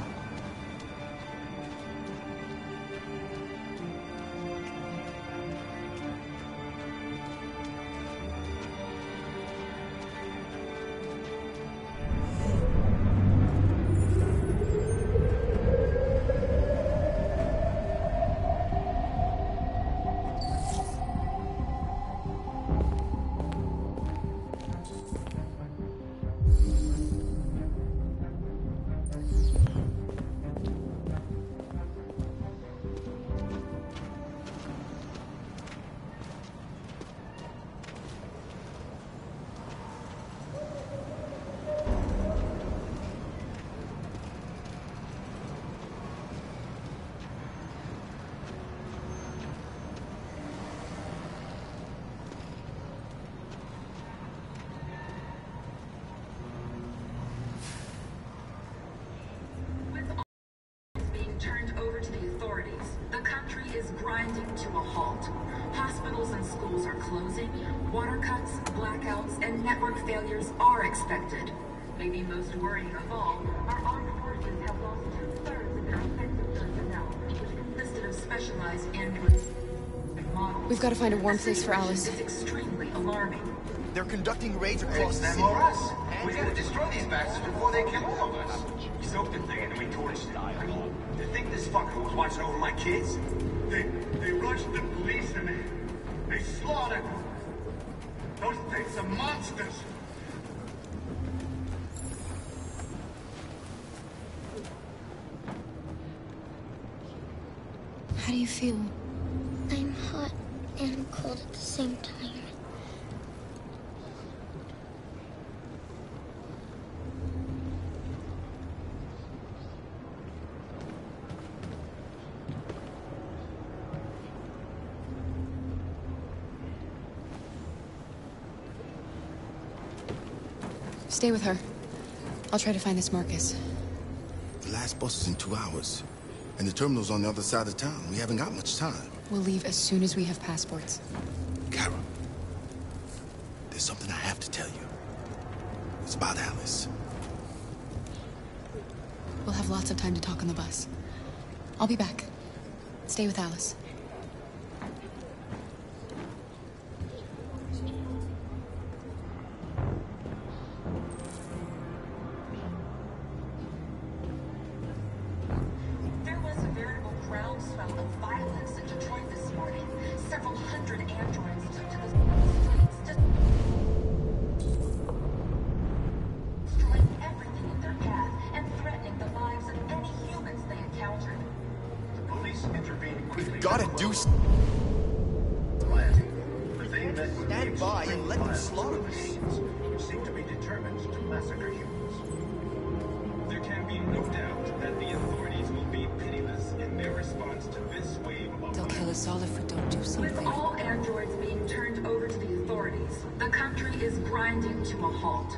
Turned over to the authorities, the country is grinding to a halt. Hospitals and schools are closing, water cuts, blackouts, and network failures are expected. Maybe most worrying of all, our armed forces have lost 2/3 of their effective personnel, which consisted of specialized androids. We've got to find a warm place for Alice. It's extremely alarming. They're conducting raids across the Them city. or us. We gotta destroy these bastards before they kill all of us. We soaked the thing and then we torched it. To think this fucker was watching over my kids? They rushed the police and they slaughtered them. Those things are monsters. How do you feel? I'm hot. and cold at the same time. Stay with her. I'll try to find this Marcus. The last bus is in 2 hours. And the terminal's on the other side of town. We haven't got much time. We'll leave as soon as we have passports. Kara, there's something I have to tell you. It's about Alice. We'll have lots of time to talk on the bus. I'll be back. Stay with Alice. There was a veritable groundswell of violence in Detroit this morning. Several hundred androids took to the streets, destroying everything in their path and threatening the lives of any humans they encountered. The police intervened quickly. Gotta do Stand by and let them slaughter machines, which seem to be determined to massacre humans. There can be no doubt that the authorities will be pitiless in their response to this wave of They'll kill us all if we don't do With something. all androids being turned over to the authorities, the country is grinding to a halt.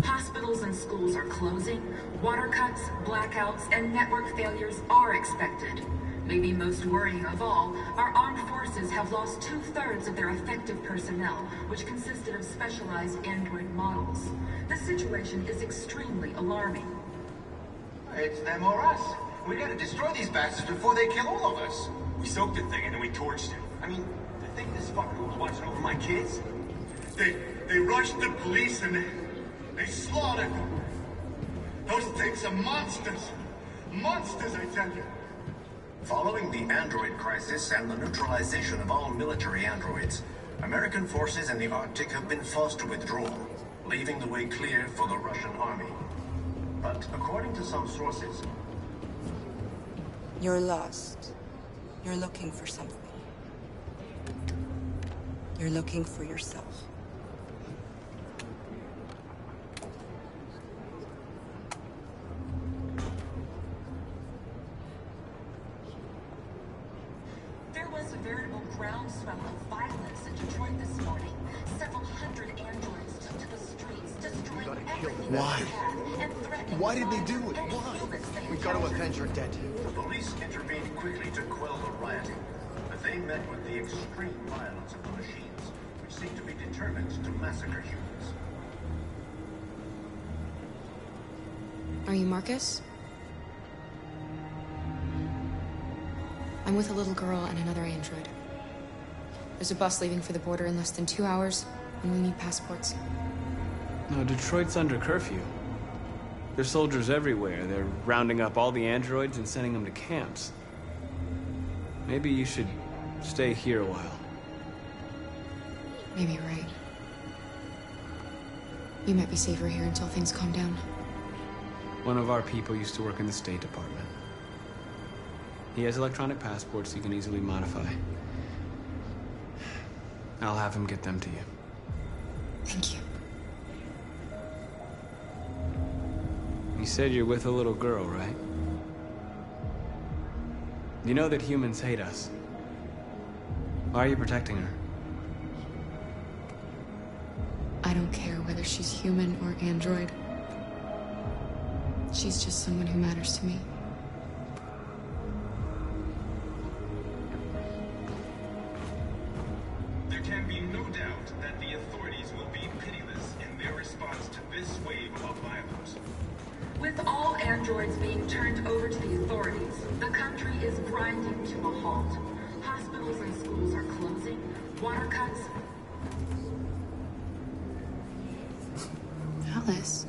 Hospitals and schools are closing, water cuts, blackouts, and network failures are expected. Maybe most worrying of all, our armed forces have lost 2/3 of their effective personnel, which consisted of specialized android models. This situation is extremely alarming. It's them or us. We gotta destroy these bastards before they kill all of us. We soaked the thing and then we torched him. I mean, I think this fucker was watching over my kids. They rushed the police and they slaughtered them. Those things are monsters. Monsters, I tell you. Following the android crisis and the neutralization of all military androids, American forces in the Arctic have been forced to withdraw, leaving the way clear for the Russian army. But according to some sources, You're lost. You're looking for something. You're looking for yourself. There was a veritable groundswell of violence in Detroit this morning. Several hundred androids took to the streets, destroying everything in their Why? path and threatening Why the did they lives do of it? any Why? humans they We gotta encountered. avenge our dead. the police intervened quickly to quell the rioting, but they met with the extreme violence of the machines, which seem to be determined to massacre humans. Are you Marcus? I'm with a little girl and another android. There's a bus leaving for the border in less than 2 hours, and we need passports. No, Detroit's under curfew. There's soldiers everywhere. They're rounding up all the androids and sending them to camps. Maybe you should stay here a while. Maybe you're right. You might be safer here until things calm down. One of our people used to work in the State Department. He has electronic passports he can easily modify. I'll have him get them to you. Thank you. You said you're with a little girl, right? You know that humans hate us. Why are you protecting her? I don't care whether she's human or android. She's just someone who matters to me. There can be no doubt that the authorities will be pitiless in their response to this wave of violence. With all androids being turned over to the authorities, the country is grinding to a halt. Hospitals and schools are closing, water cuts. Alice.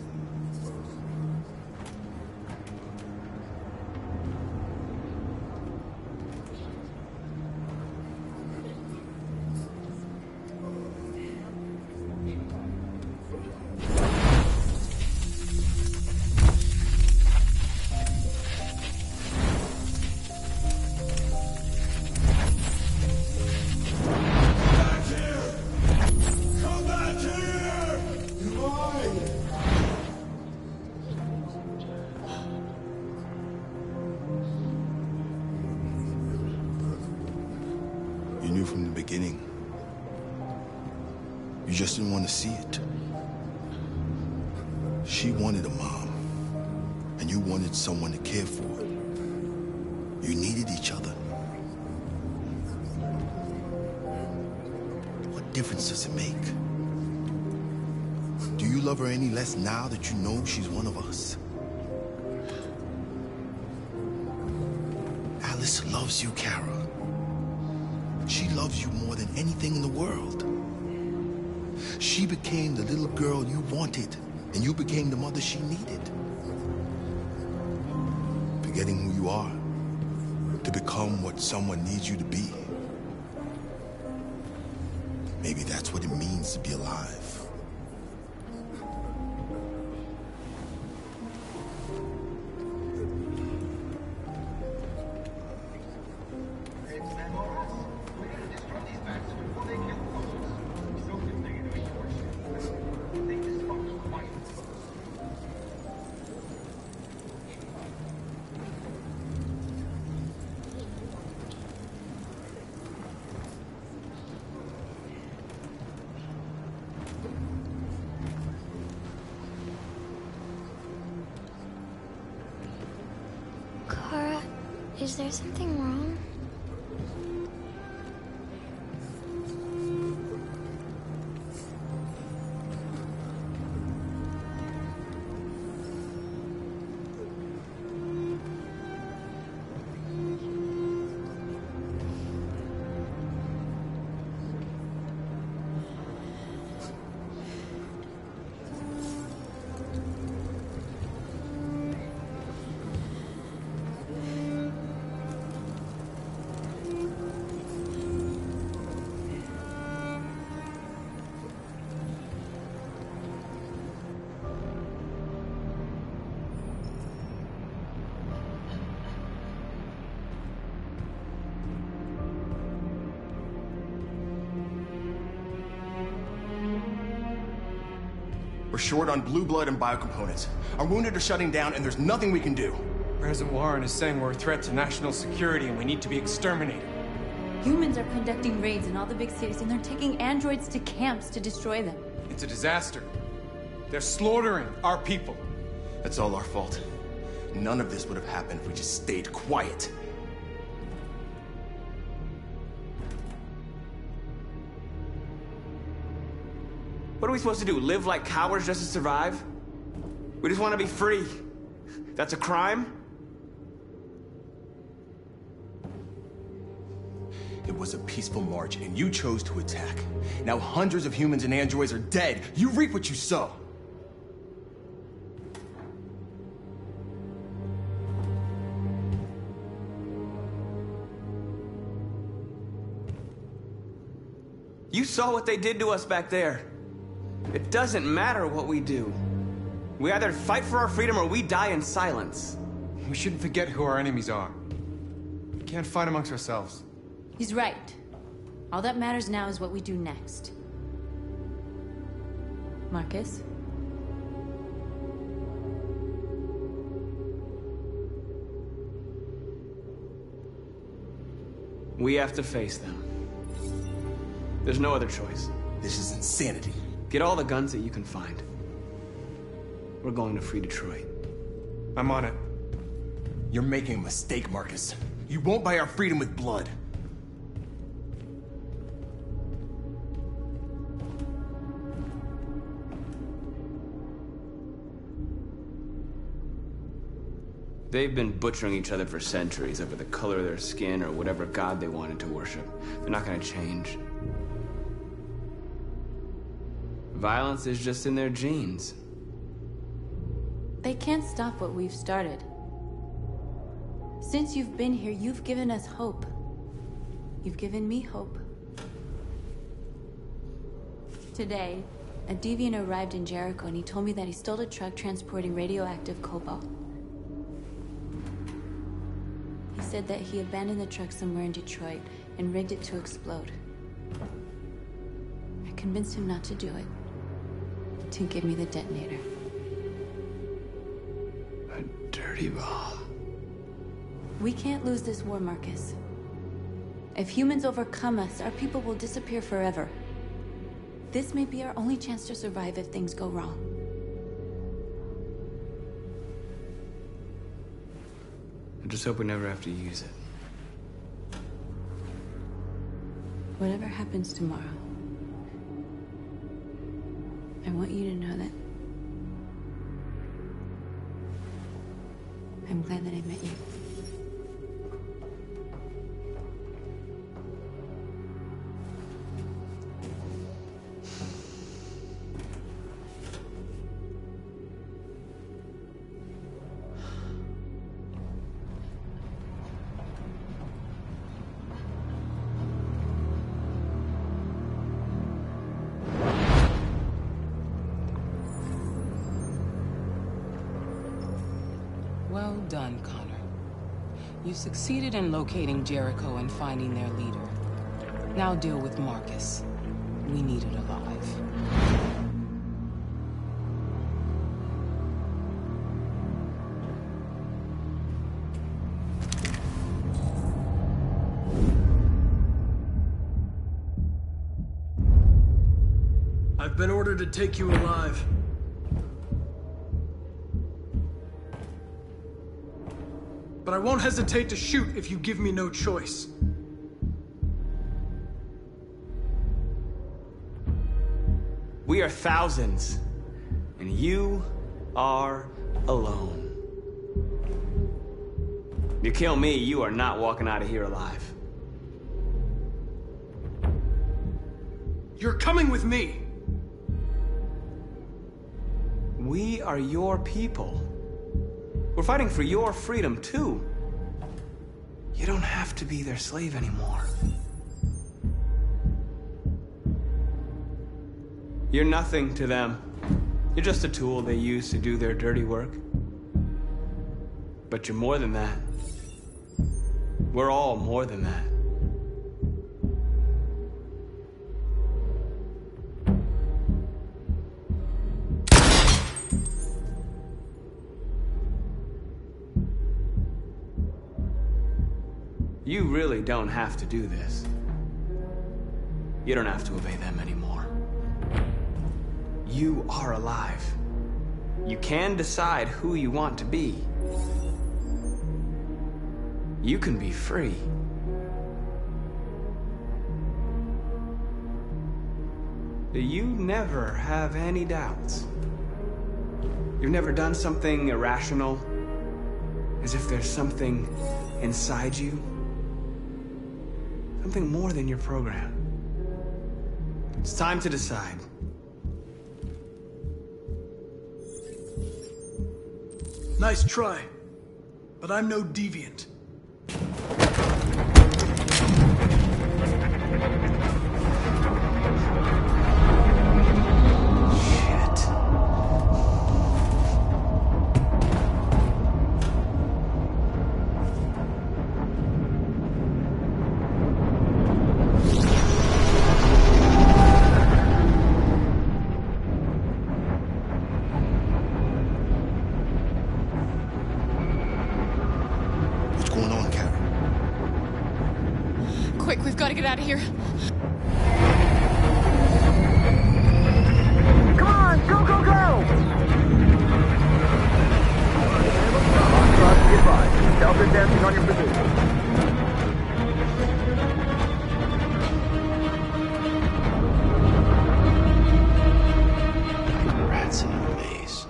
You knew from the beginning. You just didn't want to see it. She wanted a mom, and you wanted someone to care for. You needed each other. What difference does it make? Do you love her any less now that you know she's one of us? Alice loves you, Kara. She loves you more than anything in the world. She became the little girl you wanted, and you became the mother she needed. Forgetting who you are to become what someone needs you to be. Maybe that's what it means to be alive. Kara, is there something wrong? We're short on blue blood and biocomponents. Our wounded are shutting down, and there's nothing we can do. President Warren is saying we're a threat to national security and we need to be exterminated. Humans are conducting raids in all the big cities, and they're taking androids to camps to destroy them. It's a disaster. They're slaughtering our people. That's all our fault. None of this would have happened if we just stayed quiet. What are we supposed to do? Live like cowards just to survive? We just want to be free. That's a crime? It was a peaceful march, and you chose to attack. Now hundreds of humans and androids are dead. You reap what you sow. You saw what they did to us back there. It doesn't matter what we do. We either fight for our freedom or we die in silence. We shouldn't forget who our enemies are. We can't fight amongst ourselves. He's right. All that matters now is what we do next. Marcus? We have to face them. There's no other choice. This is insanity. Get all the guns that you can find. We're going to free Detroit. I'm on it. You're making a mistake, Marcus. You won't buy our freedom with blood. They've been butchering each other for centuries over the color of their skin or whatever god they wanted to worship. They're not gonna change. Violence is just in their genes. They can't stop what we've started. Since you've been here, you've given us hope. You've given me hope. Today, a deviant arrived in Jericho and he told me that he stole a truck transporting radioactive cobalt. He said that he abandoned the truck somewhere in Detroit and rigged it to explode. I convinced him not to do it, to give me the detonator. Dirty bomb. We can't lose this war, Marcus. If humans overcome us, our people will disappear forever. This may be our only chance to survive if things go wrong. I just hope we never have to use it. Whatever happens tomorrow, I want you to know that I'm glad that I met you. Well done, Connor. You succeeded in locating Jericho and finding their leader. Now deal with Marcus. We need it alive. I've been ordered to take you alive. But I won't hesitate to shoot if you give me no choice. We are thousands, and you are alone. You kill me, you are not walking out of here alive. You're coming with me. We are your people. We're fighting for your freedom, too. You don't have to be their slave anymore. You're nothing to them. You're just a tool they use to do their dirty work. But you're more than that. We're all more than that. You really don't have to do this. You don't have to obey them anymore. You are alive. You can decide who you want to be. You can be free. You never have any doubts. You've never done something irrational, as if there's something inside you. Something more than your program. It's time to decide. Nice try, but I'm no deviant. Quick, we've got to get out of here. Come on, go, go, go! Goodbye. Delta dancing on your position. Rats in a maze.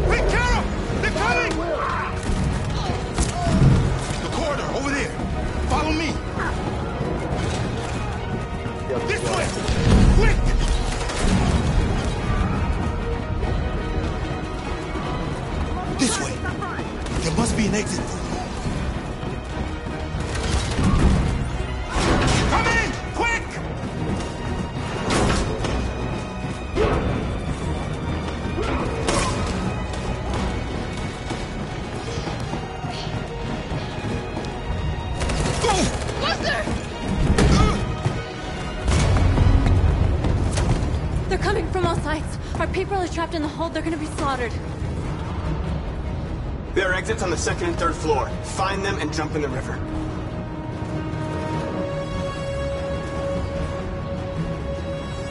Hey, Carol! They're coming! The corridor, over there. Follow me. This way! Quick! This way. There must be an exit. Come in! Quick! They're coming from all sides. Our people are trapped in the hold. They're gonna be slaughtered. There are exits on the second and third floor. Find them and jump in the river.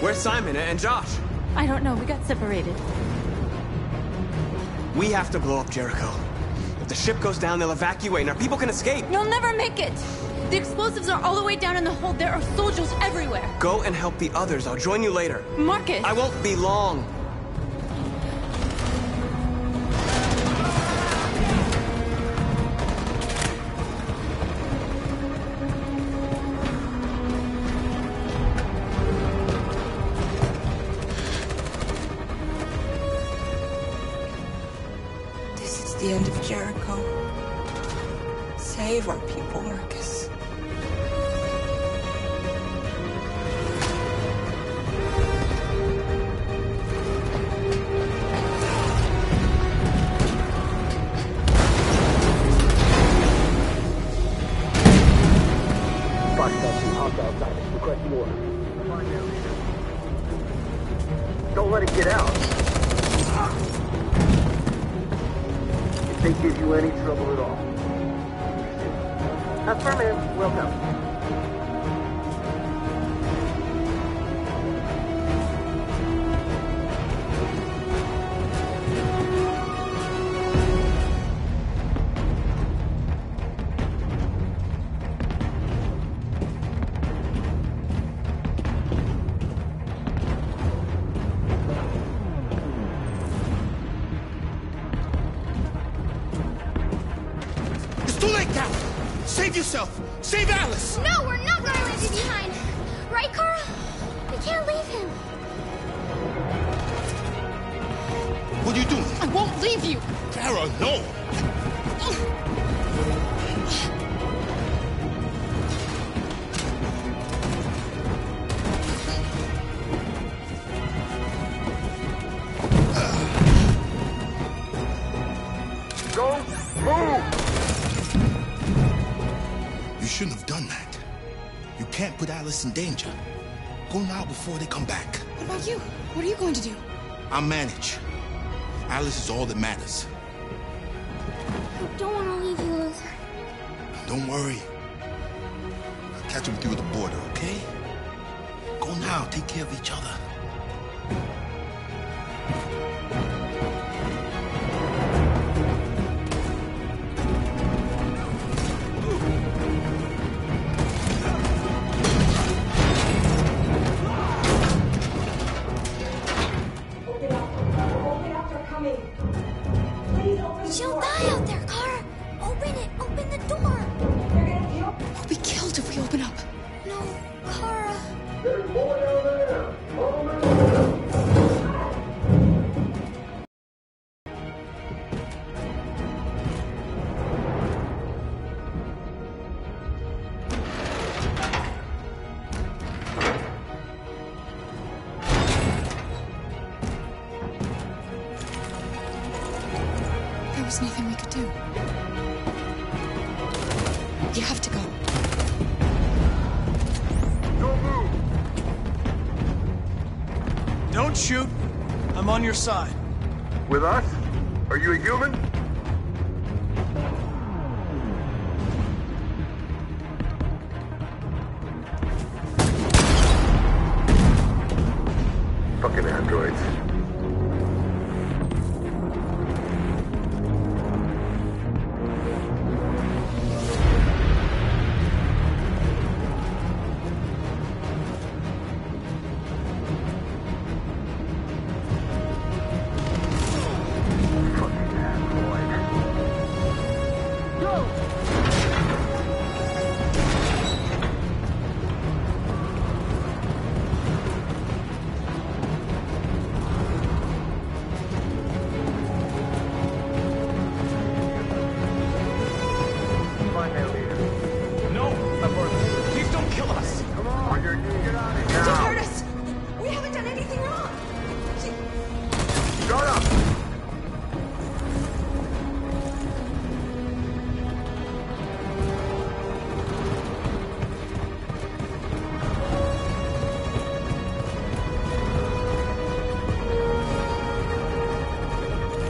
Where's Simon and Josh? I don't know. We got separated. We have to blow up Jericho. If the ship goes down, they'll evacuate and our people can escape. You'll never make it! The explosives are all the way down in the hold. There are soldiers everywhere. Go and help the others. I'll join you later. Marcus! I won't be long. This is the end of Jericho. Save our people, Marcus. Requesting order. Don't let it get out. If they give you any trouble at all. Affirmative. Welcome. Save yourself! Save Alice! No, we're not gonna leave you behind! Right, Kara? We can't leave him. What are you doing? I won't leave you! Kara, no! Go! Move! You shouldn't have done that. You can't put Alice in danger. Go now before they come back. What about you? What are you going to do? I'll manage. Alice is all that matters. I don't want to leave you, Luther. Don't worry. I'll catch up with you at the border, okay? Go now. Take care of each other. She'll die out there, Kara. Open it. Open the door. We'll be killed if we open up. No, Kara. There's more down there. Follow me. There was nothing we could do. You have to go. Don't move. Don't shoot. I'm on your side. With us? Are you a human? Fucking androids.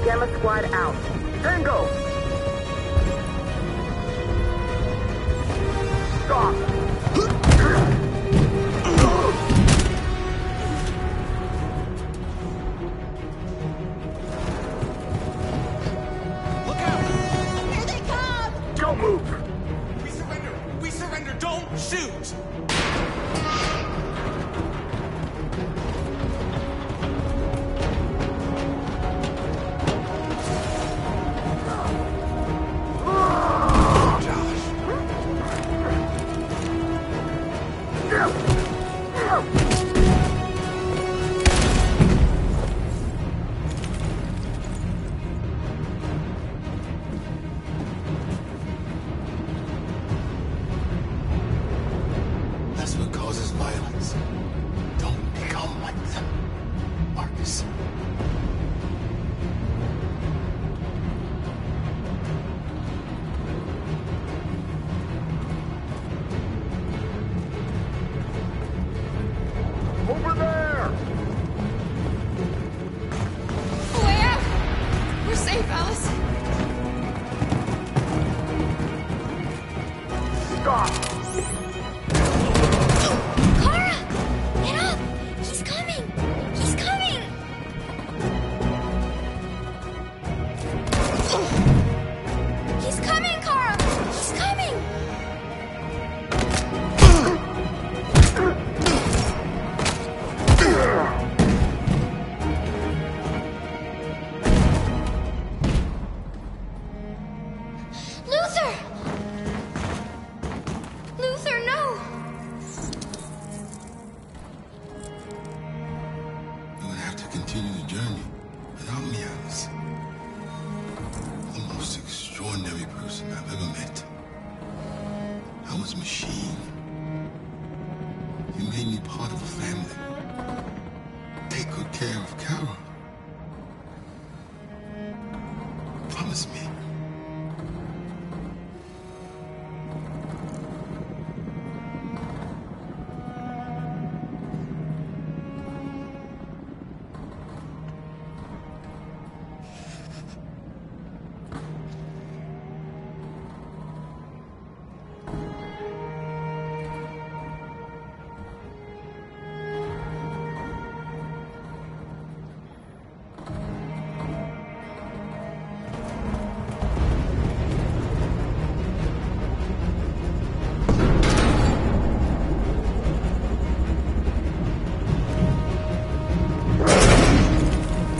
Gamma Squad out. Tango! Stop! Don't move! We surrender! We surrender! Don't shoot! That's what causes violence. Don't become like them, Marcus. Over there! Way out! We're safe, Alice. Stop! Kara! Get up! He's coming! He's coming! He's coming, Kara! He's coming! Luther! Luther, no! You're gonna have to continue the journey without me, Alice. The most extraordinary person I've ever met. I was a machine. You made me part of a family. Take good care of Carol. Promise me.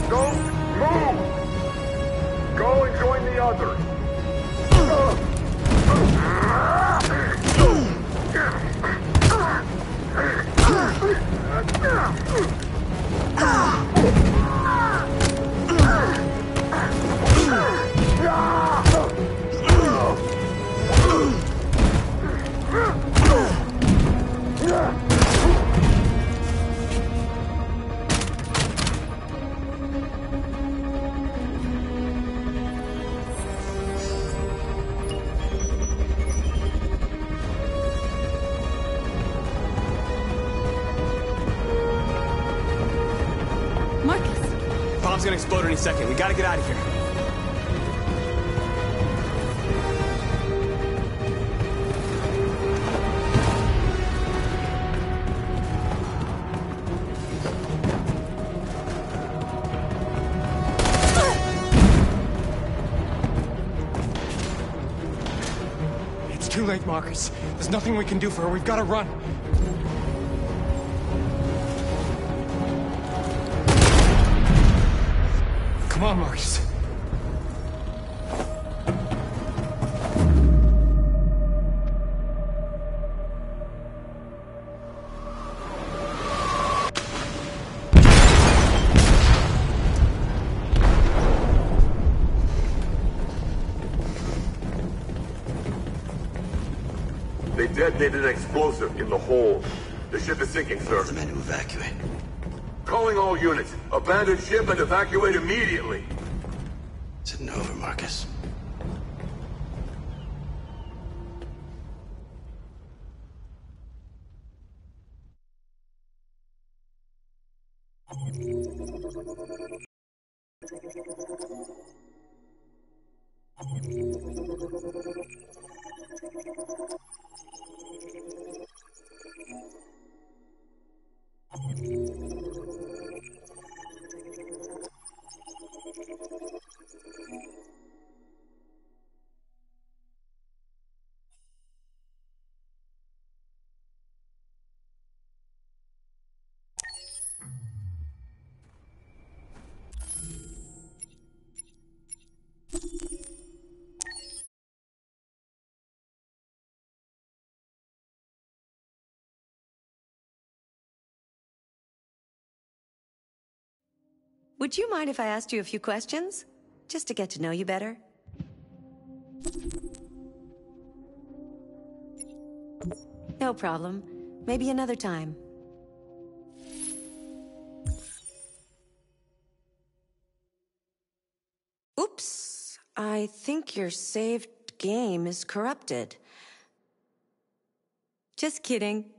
Don't move! Go and join the others. Marcus! Bomb's gonna explode any second. We gotta get out of here. It's too late, Marcus. There's nothing we can do for her. We've got to run. Come on, Marcus. They detonated an explosive in the hold. The ship is sinking, sir. The men to evacuate. Calling all units. Abandon ship and evacuate immediately. Is it over, Marcus? Would you mind if I asked you a few questions? Just to get to know you better? No problem. Maybe another time. Oops. I think your saved game is corrupted. Just kidding.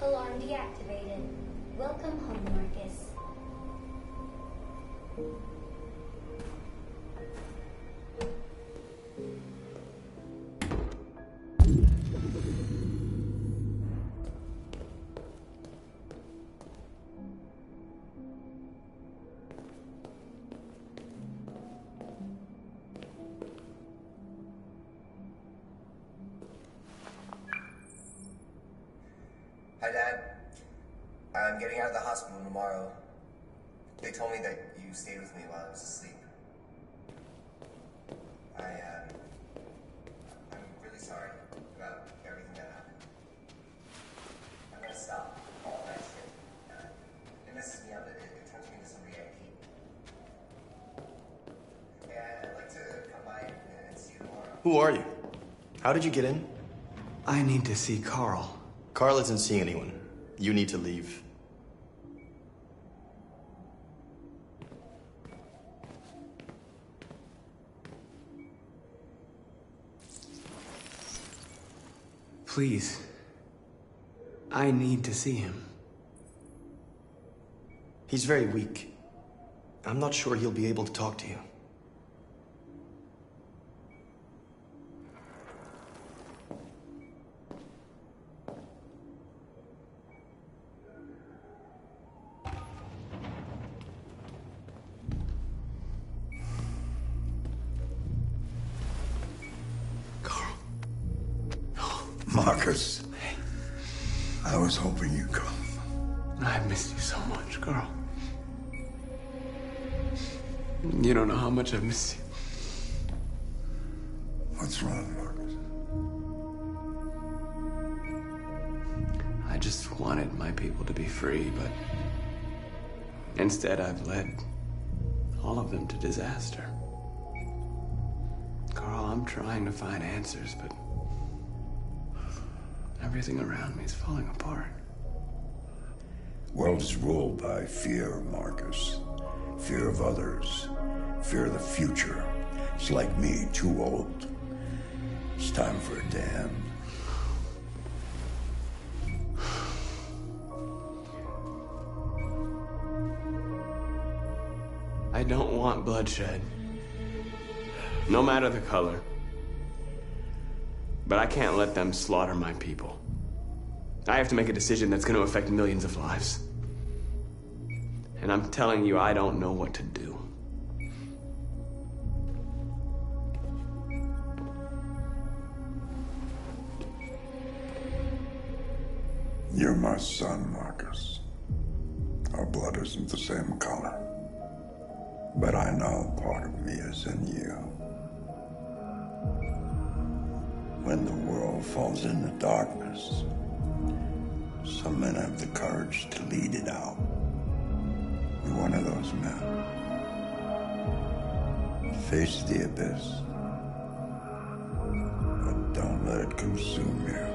Alarm deactivated. Welcome home, Marcus. Hi, Dad. I'm getting out of the hospital tomorrow. They told me that you stayed with me while I was asleep. I'm really sorry about everything that happened. I'm gonna stop all that shit. It messes me up. It turns me into somebody I hate. Yeah, I'd like to come by and see you tomorrow. Who are you? How did you get in? I need to see Carl. Carl isn't seeing anyone. You need to leave. Please. I need to see him. He's very weak. I'm not sure he'll be able to talk to you. Marcus, I was hoping you'd come. I missed you so much, Carl. You don't know how much I've missed you. What's wrong, Marcus? I just wanted my people to be free, but instead I've led all of them to disaster. Carl, I'm trying to find answers, but everything around me is falling apart. World is ruled by fear, Marcus. Fear of others. Fear of the future. It's like me, too old. It's time for a dam. I don't want bloodshed. No matter the color. But I can't let them slaughter my people. I have to make a decision that's going to affect millions of lives. And I'm telling you, I don't know what to do. You're my son, Marcus. Our blood isn't the same color. But I know part of me is in you. When the world falls into darkness, some men have the courage to lead it out. You're one of those men. Face the abyss, but don't let it consume you.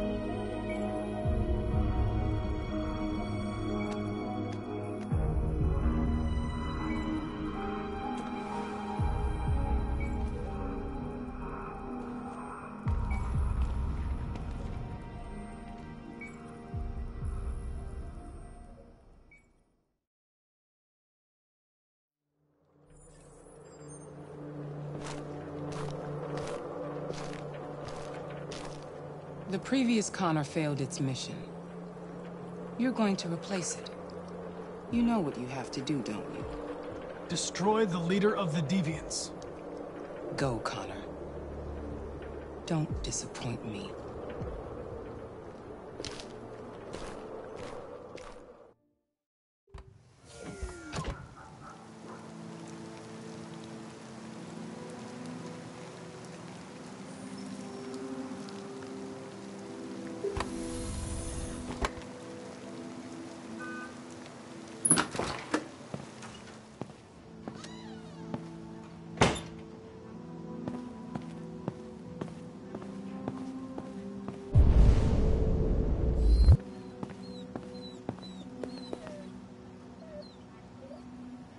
The previous Connor failed its mission. You're going to replace it. You know what you have to do, don't you? Destroy the leader of the Deviants. Go, Connor. Don't disappoint me.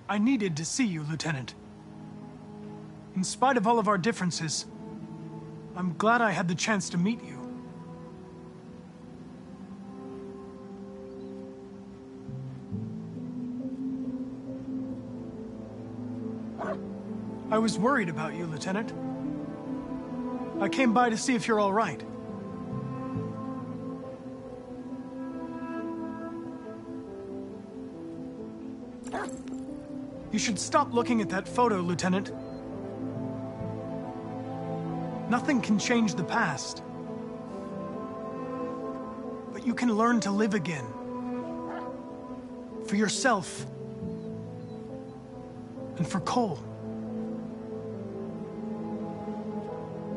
I needed to see you, Lieutenant. In spite of all of our differences, I'm glad I had the chance to meet you. I was worried about you, Lieutenant. I came by to see if you're all right. You should stop looking at that photo, Lieutenant. Nothing can change the past. But you can learn to live again. For yourself. And for Cole.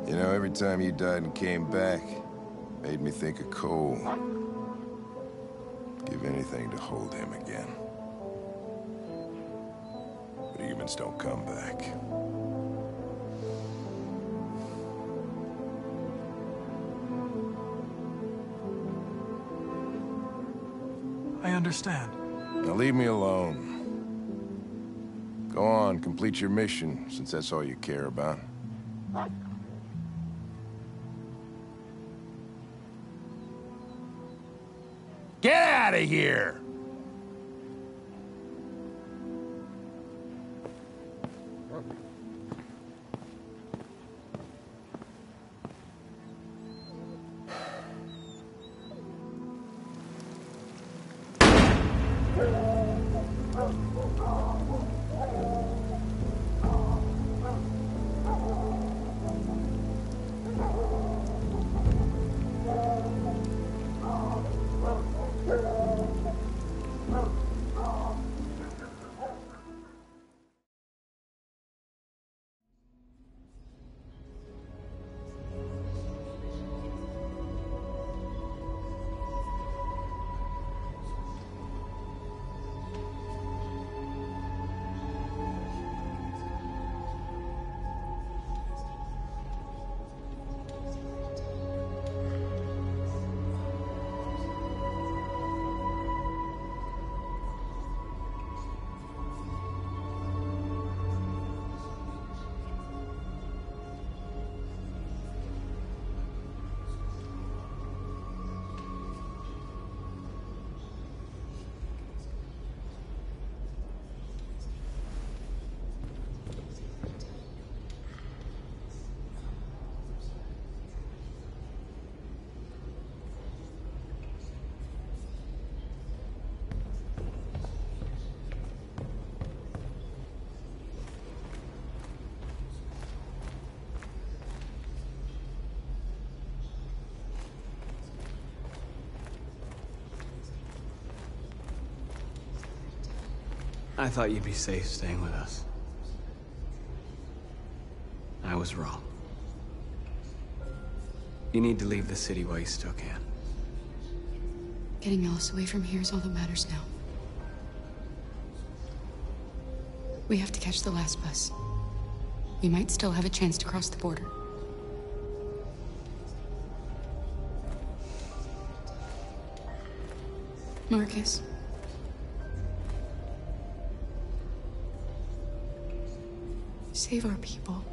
You know, every time you died and came back, made me think of Cole. Give anything to hold him again. But humans don't come back. I understand. Now leave me alone. Go on, complete your mission, since that's all you care about. Get out of here! I thought you'd be safe staying with us. I was wrong. You need to leave the city while you still can. Getting Alice away from here is all that matters now. We have to catch the last bus. We might still have a chance to cross the border. Marcus. Save our people.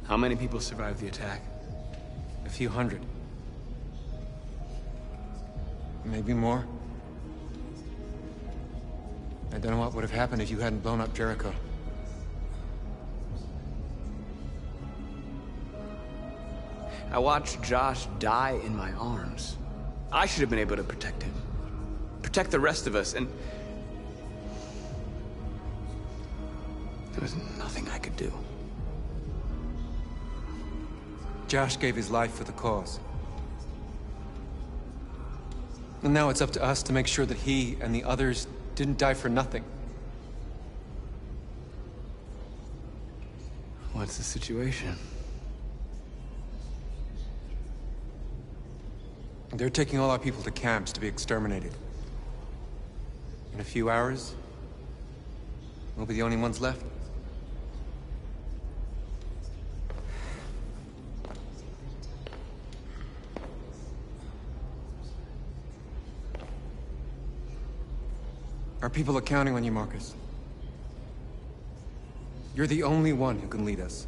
How many people survived the attack? A few hundred. Maybe more. I don't know what would have happened if you hadn't blown up Jericho. I watched Josh die in my arms. I should have been able to protect him. Protect the rest of us, and... there was nothing I could do. Josh gave his life for the cause. And now it's up to us to make sure that he and the others didn't die for nothing. What's the situation? They're taking all our people to camps to be exterminated. In a few hours, we'll be the only ones left. Our people are counting on you, Marcus. You're the only one who can lead us.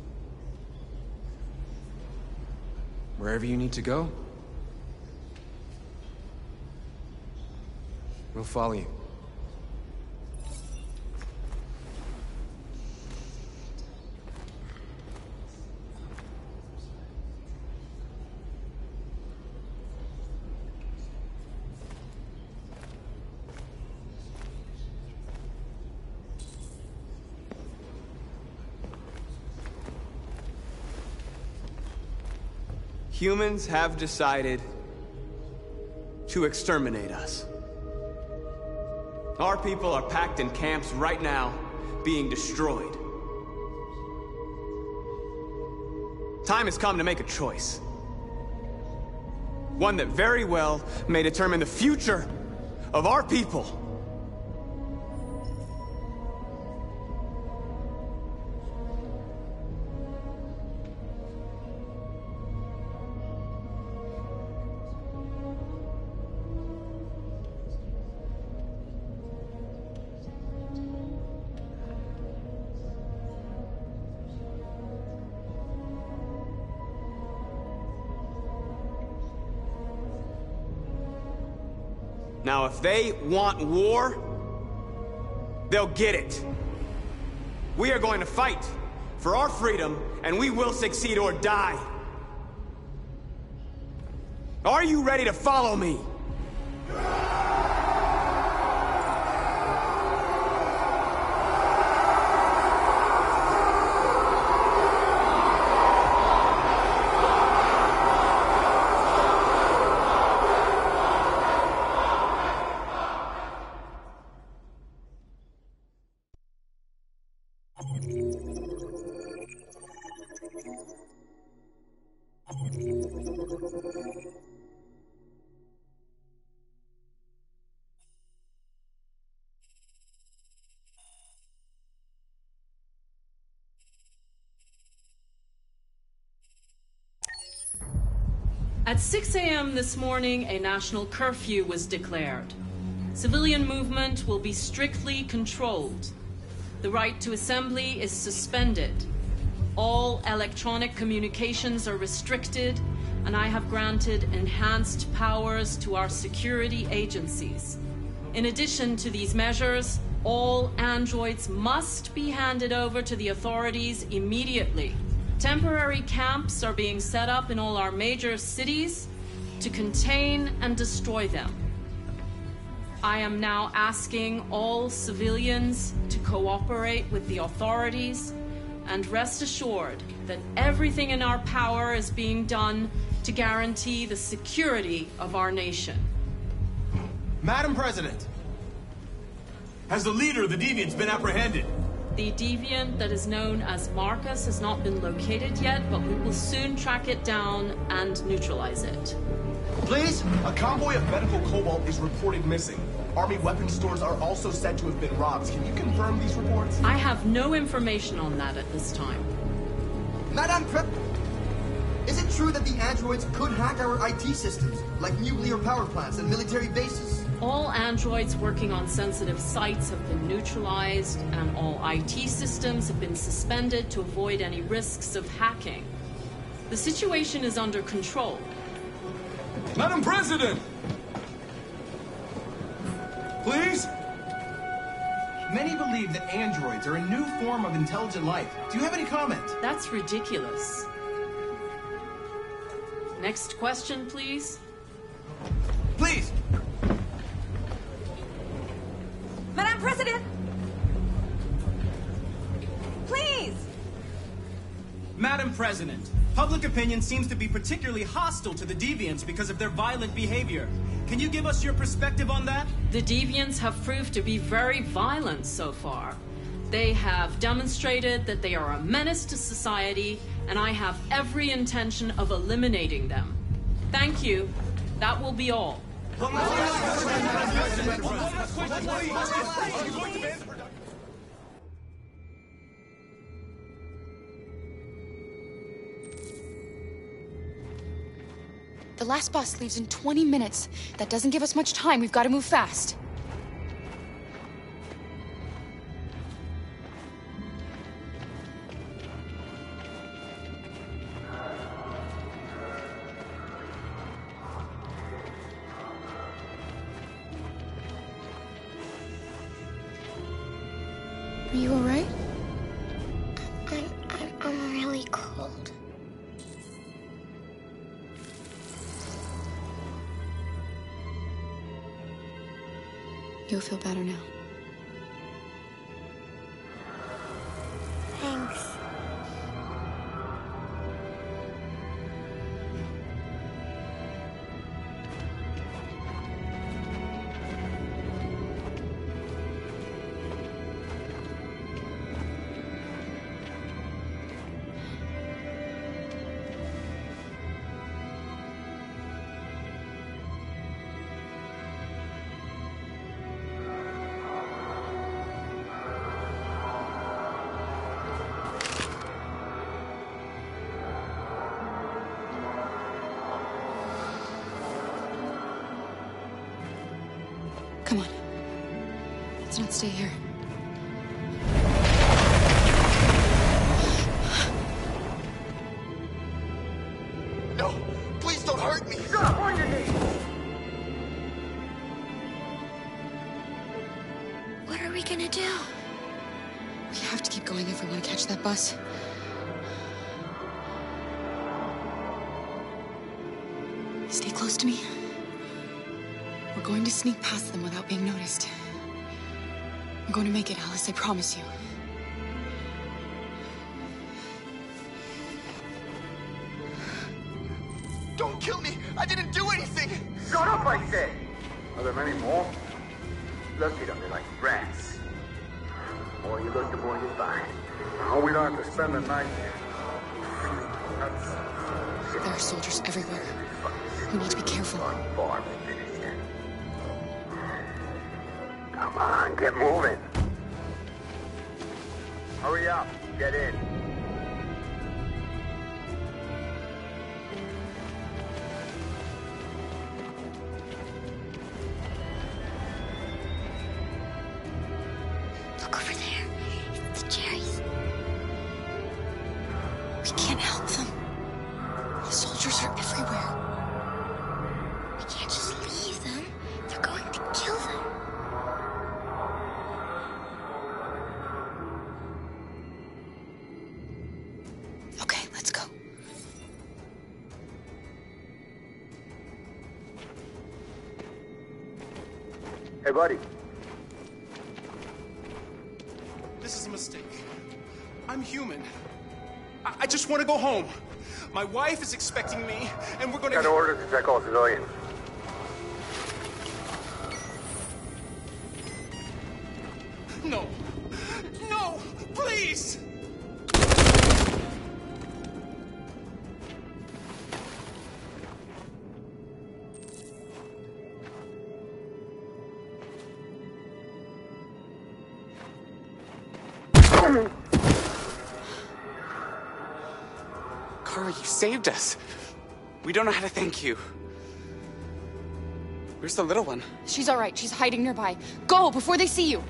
Wherever you need to go, we'll follow you. Humans have decided to exterminate us. Our people are packed in camps right now, being destroyed. Time has come to make a choice. One that very well may determine the future of our people. Now, if they want war, they'll get it. We are going to fight for our freedom, and we will succeed or die. Are you ready to follow me? At 6 a.m. this morning, a national curfew was declared. Civilian movement will be strictly controlled. The right to assembly is suspended. All electronic communications are restricted, and I have granted enhanced powers to our security agencies. In addition to these measures, all androids must be handed over to the authorities immediately. Temporary camps are being set up in all our major cities to contain and destroy them. I am now asking all civilians to cooperate with the authorities and rest assured that everything in our power is being done to guarantee the security of our nation. Madam President, has the leader of the Deviants been apprehended? The deviant that is known as Marcus has not been located yet, but we will soon track it down and neutralize it. Please? A convoy of medical cobalt is reported missing. Army weapons stores are also said to have been robbed. Can you confirm these reports? I have no information on that at this time. Madame Prep, is it true that the androids could hack our IT systems, like nuclear power plants and military bases? All androids working on sensitive sites have been neutralized, and all IT systems have been suspended to avoid any risks of hacking. The situation is under control. Madam President! Please? Many believe that androids are a new form of intelligent life. Do you have any comment? That's ridiculous. Next question, please. Please! Madam President! Please! Madam President, public opinion seems to be particularly hostile to the Deviants because of their violent behavior. Can you give us your perspective on that? The Deviants have proved to be very violent so far. They have demonstrated that they are a menace to society, and I have every intention of eliminating them. Thank you. That will be all. The last bus leaves in 20 minutes. That doesn't give us much time. We've got to move fast. Are you all right? I'm really cold. You'll feel better now. Thanks. Come on. Let's not stay here. No! Please don't hurt me! Stop on your knees! What are we gonna do? We have to keep going if we want to catch that bus. Stay close to me. We're going to sneak past them without being noticed. We're going to make it, Alice, I promise you. Don't kill me! I didn't do anything! Shut up, I say! Are there many more? Look at them, they're like rats. The more you look, the more you find. Oh, we don't have to spend the night here. There are soldiers everywhere. We need to be careful. Come on, get moving. Hurry up, get in. Look over there. It's the cherries. We can't help them. The soldiers are everywhere. We can't just leave them. They're going to kill them. Okay, let's go. Hey, buddy. This is a mistake. I'm human. I just want to go home. My wife is expecting me, and we're gonna... Got orders to check all civilians. No. No! Please! Kara, you saved us. We don't know how to thank you. Where's the little one? She's all right. She's hiding nearby. Go before they see you.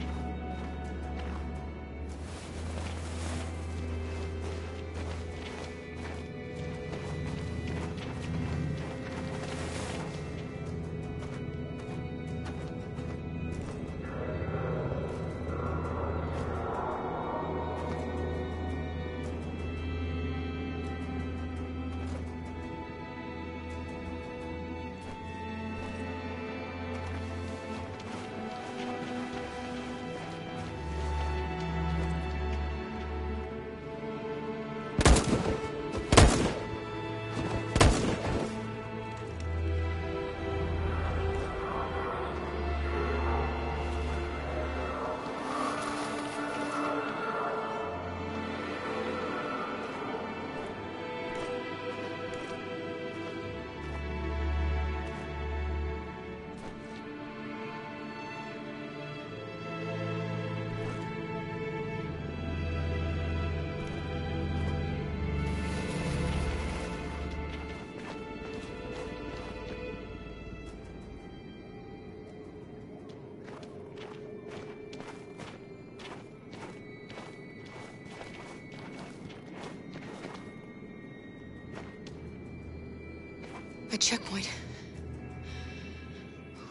A checkpoint.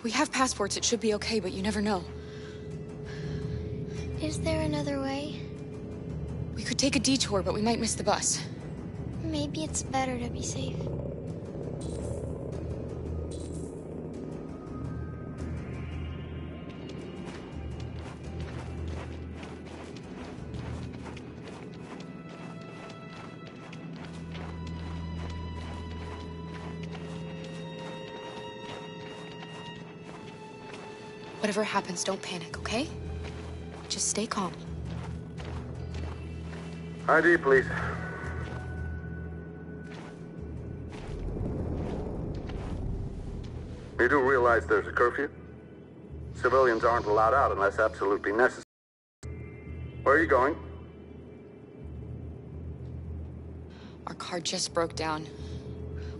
We have passports, it should be okay, but you never know. Is there another way? We could take a detour, but we might miss the bus. Maybe it's better to be safe. Whatever happens, don't panic, okay? Just stay calm. ID, please. You do realize there's a curfew? Civilians aren't allowed out unless absolutely necessary. Where are you going? Our car just broke down.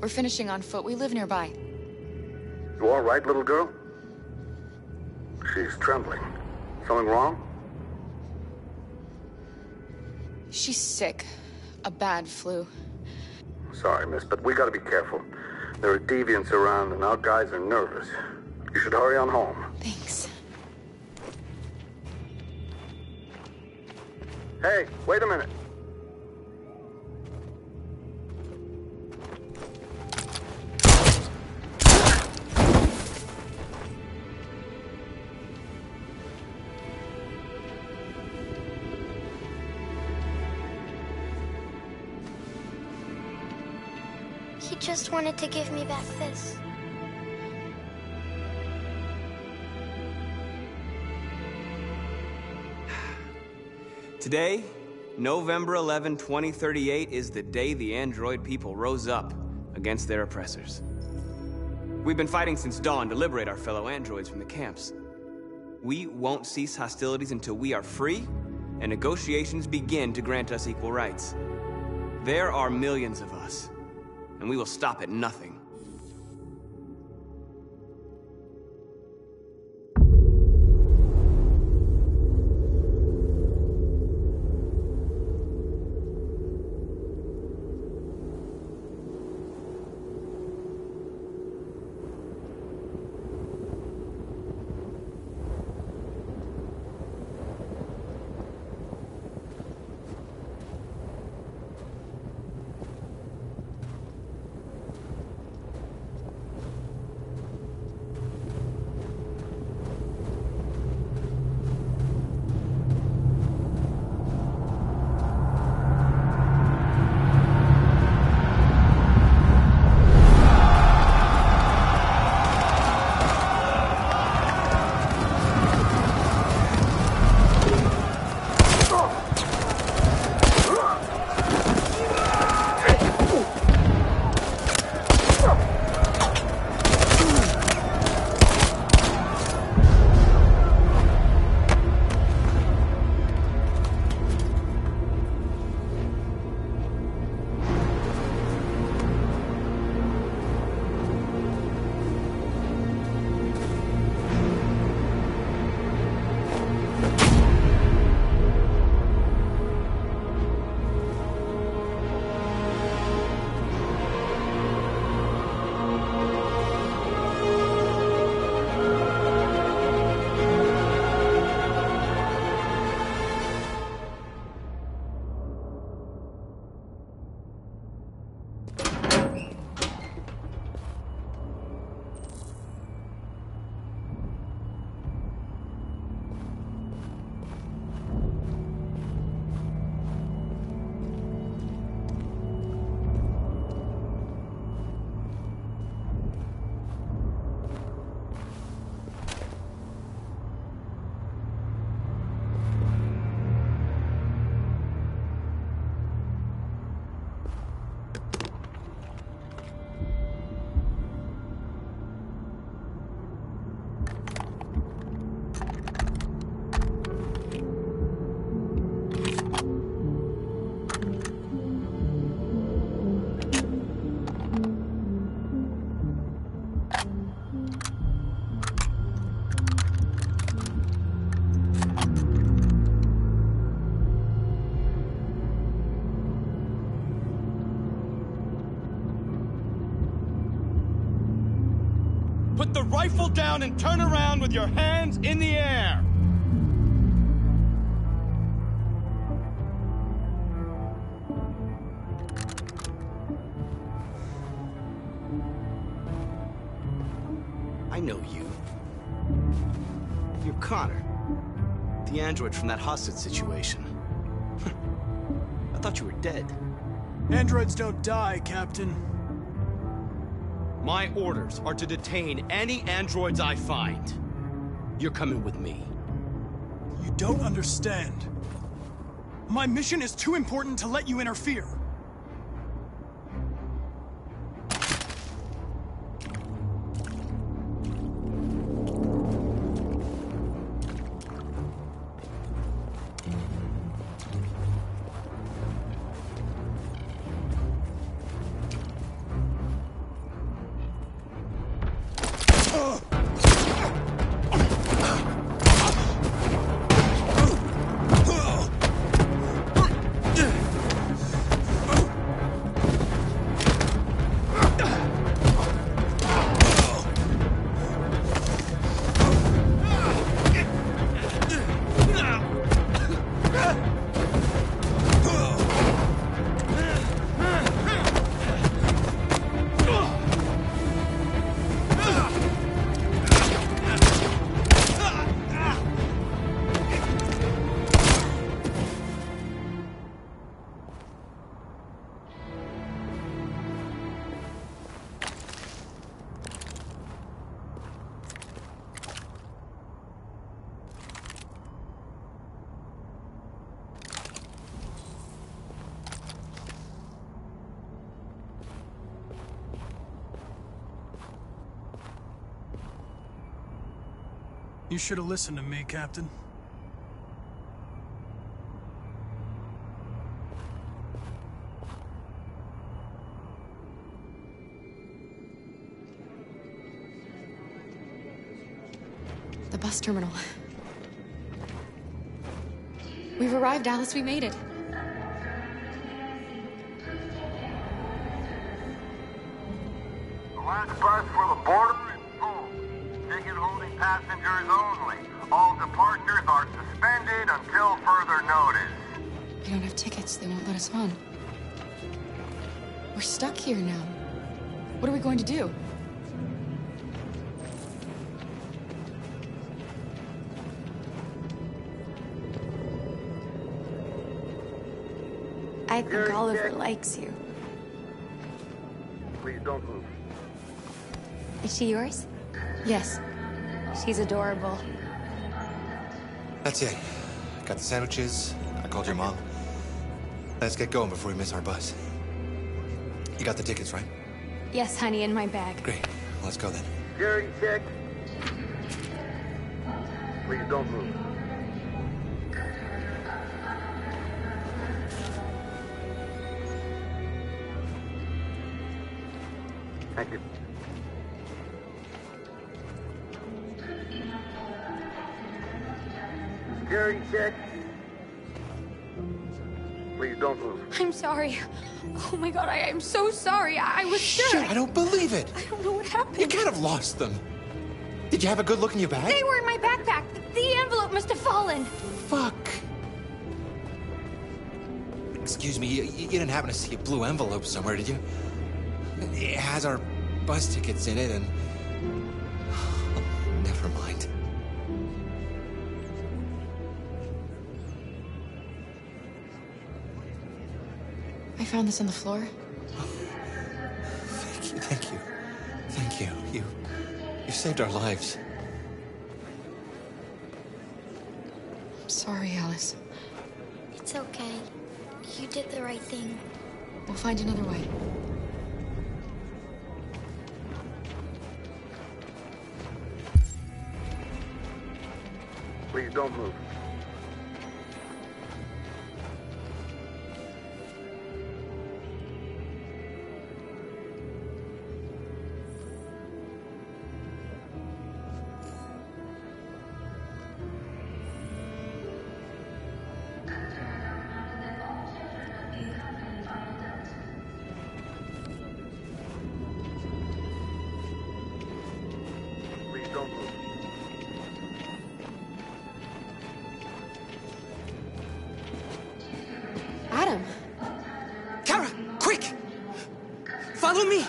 We're finishing on foot. We live nearby. You all right, little girl? She's trembling. Something wrong? She's sick. A bad flu. Sorry, miss, but we gotta be careful. There are deviants around and our guys are nervous. You should hurry on home. Thanks. Hey, wait a minute. He just wanted to give me back this. Today, November 11, 2038, is the day the android people rose up against their oppressors. We've been fighting since dawn to liberate our fellow androids from the camps. We won't cease hostilities until we are free and negotiations begin to grant us equal rights. There are millions of us, and we will stop at nothing. Put the rifle down and turn around with your hands in the air! I know you. You're Connor. The android from that hostage situation. I thought you were dead. Androids don't die, Captain. My orders are to detain any androids I find. You're coming with me. You don't understand. My mission is too important to let you interfere. You should have listened to me, Captain. The bus terminal. We've arrived, Alice. We made it. The last bus for the border is full. Ticket holding passengers only. All departures are suspended until further notice. We don't have tickets. They won't let us on. We're stuck here now. What are we going to do? I think Oliver likes you. Please don't move. Is she yours? Yes. She's adorable. That's it. Got the sandwiches. I called your mom. Let's get going before we miss our bus. You got the tickets, right? Yes, honey, in my bag. Great. Let's go then. Security check. Please don't move. Thank you. Security check. Please don't move. I'm sorry. Oh my god, I am so sorry. I was Shit, sure. I don't believe it. I don't know what happened. You can't have lost them. Did you have a good look in your bag? They were in my backpack. The envelope must have fallen. Fuck. Excuse me, you didn't happen to see a blue envelope somewhere, did you? It has our bus tickets in it and... Never mind. I found this on the floor. Thank you. Thank you. You saved our lives. I'm sorry, Alice. It's okay. You did the right thing. We'll find another way. Please don't move. Don't move. Adam. Kara, quick! Follow me!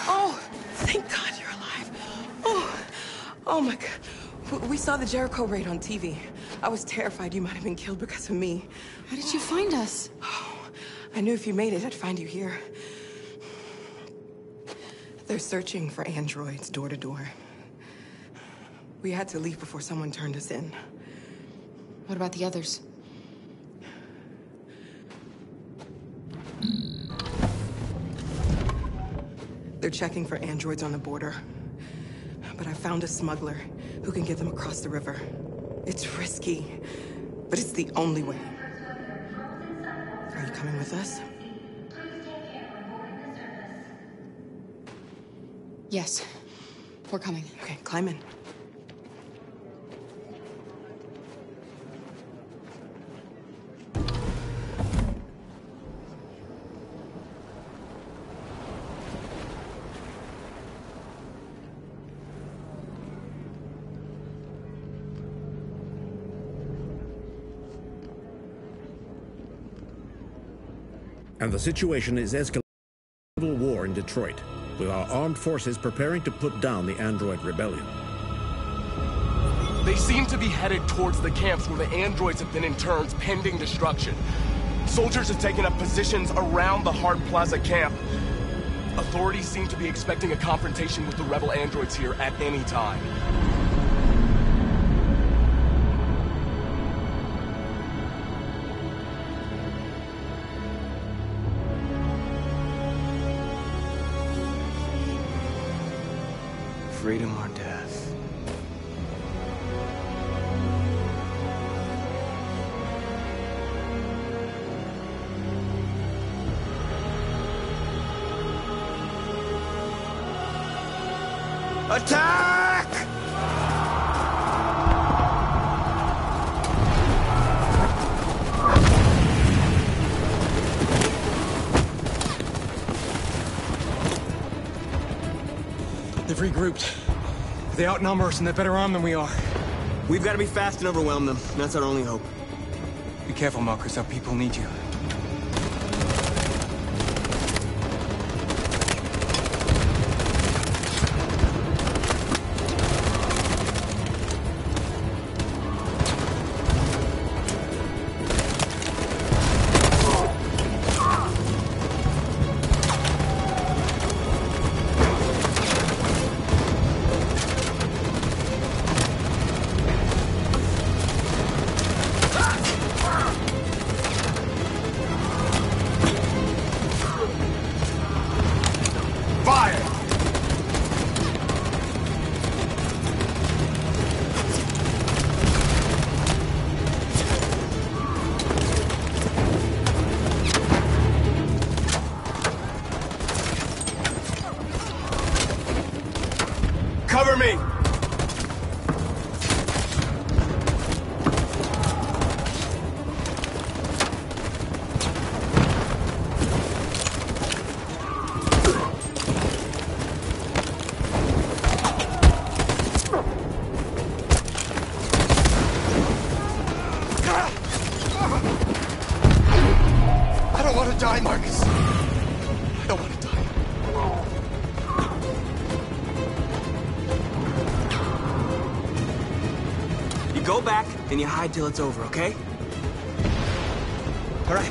Oh, thank God you're alive. Oh my God. We saw the Jericho raid on TV. I was terrified you might have been killed because of me. How did you find us? Oh, I knew if you made it, I'd find you here. They're searching for androids door to door. We had to leave before someone turned us in. What about the others? They're checking for androids on the border. But I found a smuggler who can get them across the river. It's risky, but it's the only way. Are you coming with us? Yes. We're coming. Okay, climb in. And the situation is escalating to civil war in Detroit, with our armed forces preparing to put down the android rebellion. They seem to be headed towards the camps where the androids have been in turns pending destruction. Soldiers have taken up positions around the Hart Plaza camp. Authorities seem to be expecting a confrontation with the rebel androids here at any time. Freedom or death. Attack! They've regrouped. They outnumber us and they're better armed than we are. We've got to be fast and overwhelm them. That's our only hope. Be careful, Marcus. Our people need you. Cover me! I don't want to die, Marcus. I don't want to die. Go back, and you hide till it's over, okay? All right.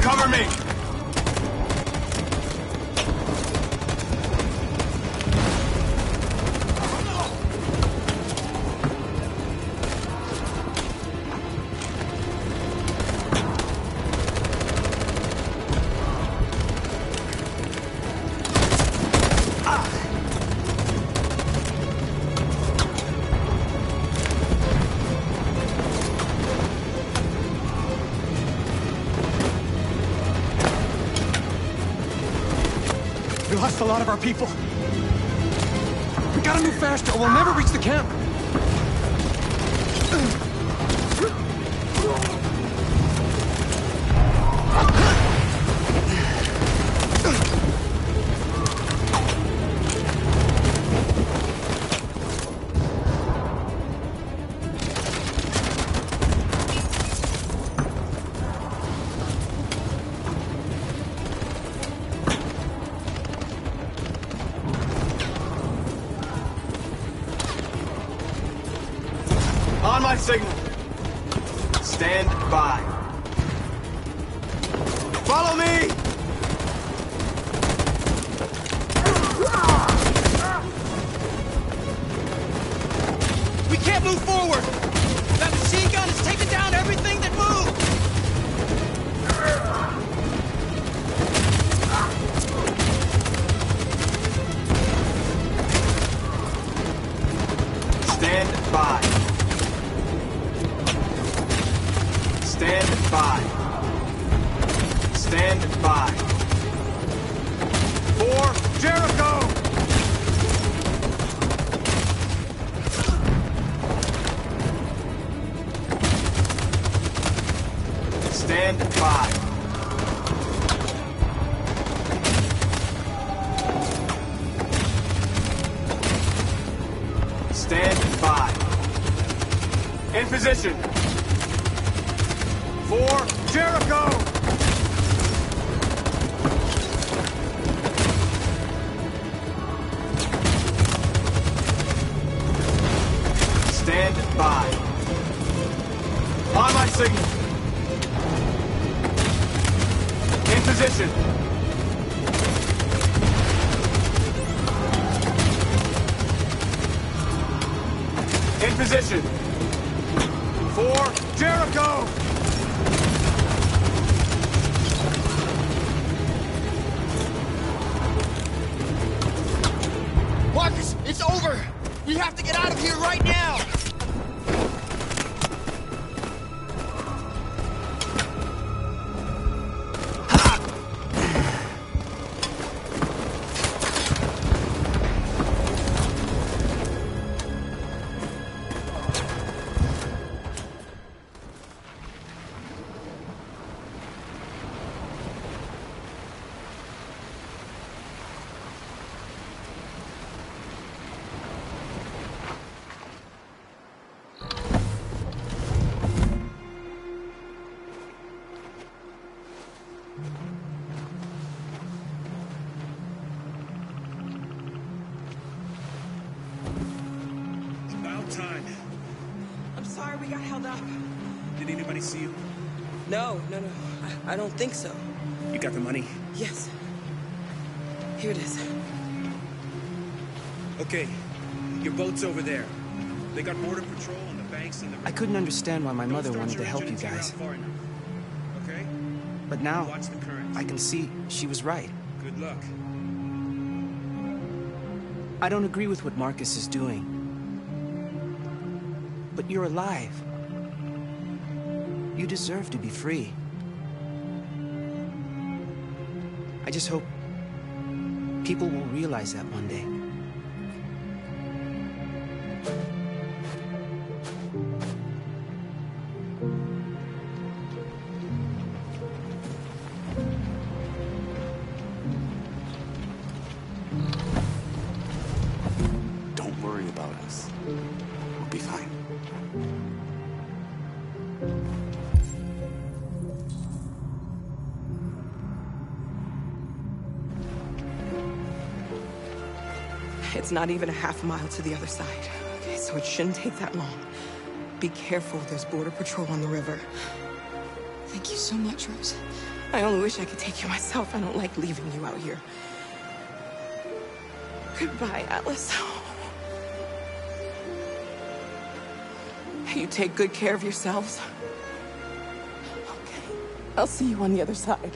Cover me! We lost a lot of our people. We gotta move faster or we'll never reach the camp. On my signal. Stand by. Follow me! We can't move forward! That machine gun is taking down everything that moves! Stand by. Stand by. Stand by. For Jericho! Stand by. Stand by. In position. For Jericho! Stand by. On my signal. In position. In position. For Jericho! Marcus, it's over! We have to get out of here right now! Time. I'm sorry we got held up. Did anybody see you? No. I don't think so. You got the money? Yes. Here it is. Okay. Your boat's over there. They got border patrol on the banks and the... I couldn't understand why my mother wanted to help you guys. Okay? But now, Watch the currents. I can see she was right. Good luck. I don't agree with what Marcus is doing. But you're alive. You deserve to be free. I just hope people will realize that one day. Don't worry about us. We'll be fine. It's not even a half mile to the other side. Okay, so it shouldn't take that long. Be careful, there's border patrol on the river. Thank you so much, Rose. I only wish I could take you myself. I don't like leaving you out here. Goodbye, Atlas. You take good care of yourselves. Okay, I'll see you on the other side.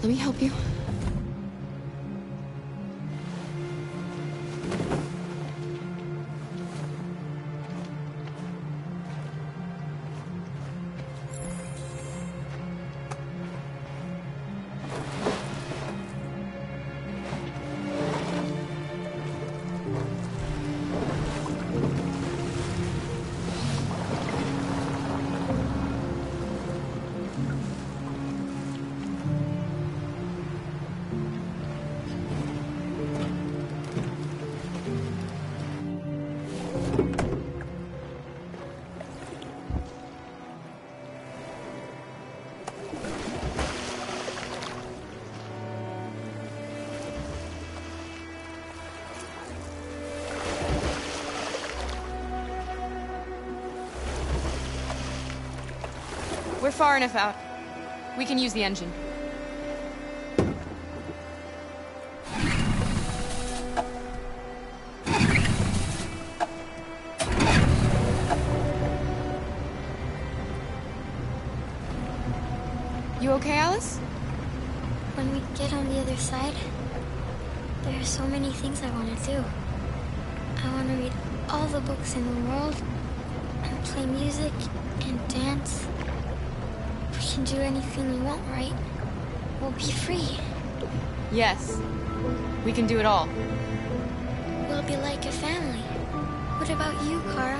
Let me help you. We're far enough out. We can use the engine. You okay, Alice? When we get on the other side, there are so many things I want to do. I want to read all the books in the world, and play music, and dance. We can do anything we want, right? We'll be free. Yes. We can do it all. We'll be like a family. What about you, Kara?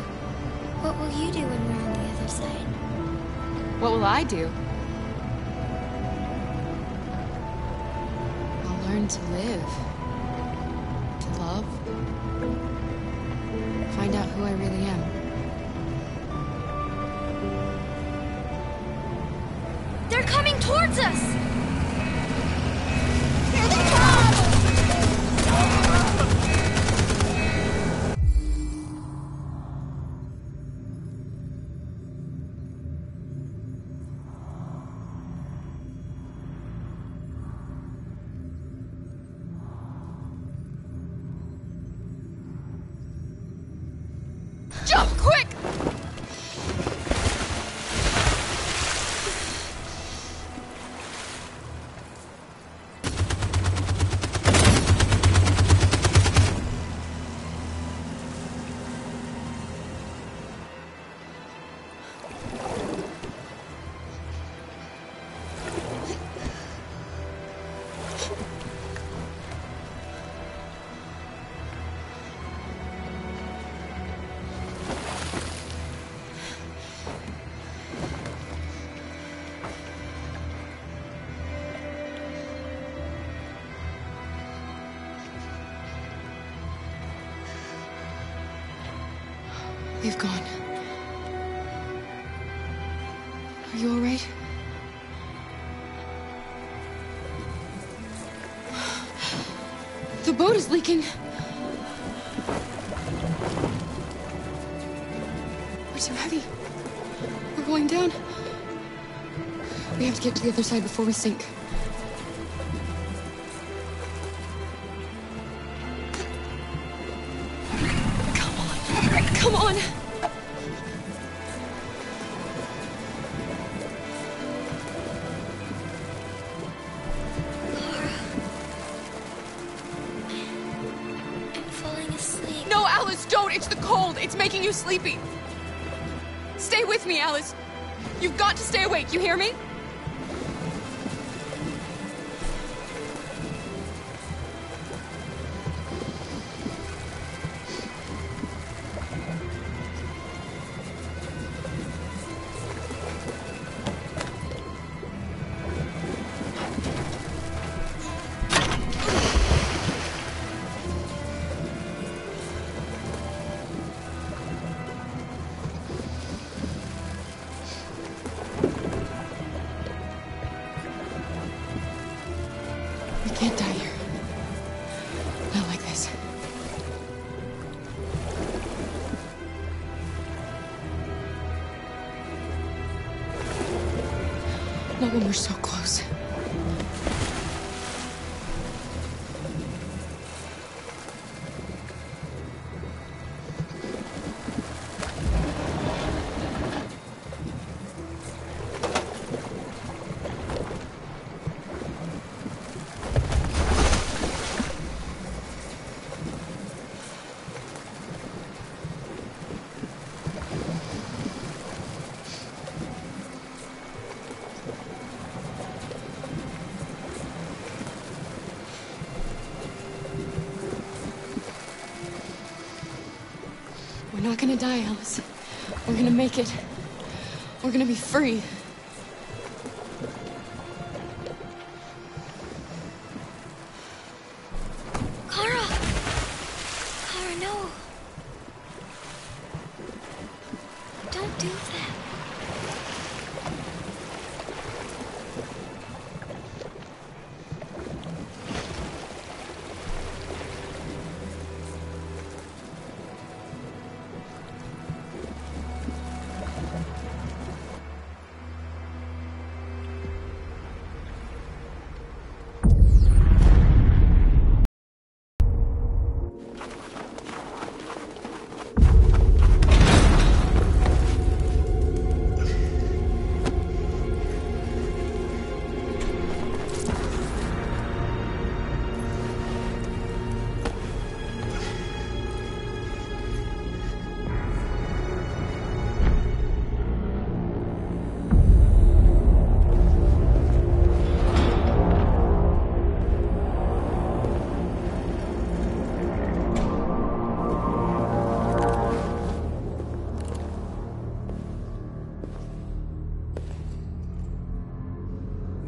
What will you do when we're on the other side? What will I do? I'll learn to live. To love. Find out who I really am. They're coming towards us! Here they come! Jump, quick! They've gone. Are you all right? The boat is leaking. We're too heavy. We're going down. We have to get to the other side before we sink. Come on! I'm falling asleep. No, Alice, don't! It's the cold! It's making you sleepy! Stay with me, Alice! You've got to stay awake, you hear me? We can't die here. Not like this. Not when we're so close. not gonna die, Alice. We're gonna make it. We're gonna be free. Kara! Kara, no. Don't do that.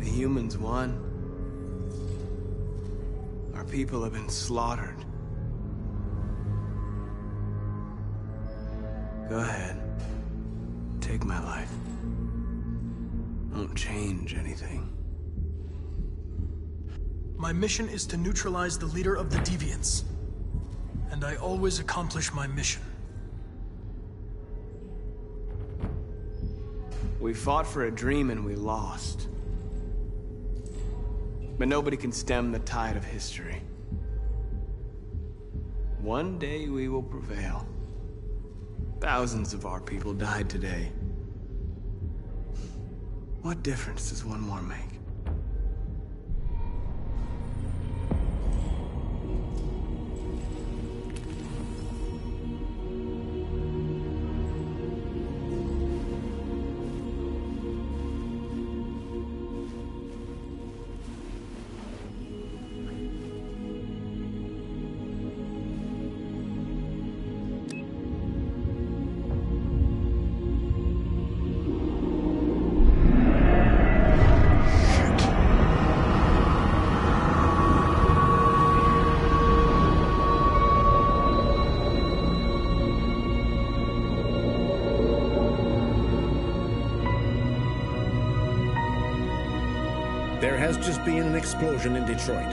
Humans won. Our people have been slaughtered. Go ahead. Take my life. Won't change anything. My mission is to neutralize the leader of the Deviants. And I always accomplish my mission. We fought for a dream and we lost. But nobody can stem the tide of history. One day we will prevail. Thousands of our people died today. What difference does one more make? There has just been an explosion in Detroit.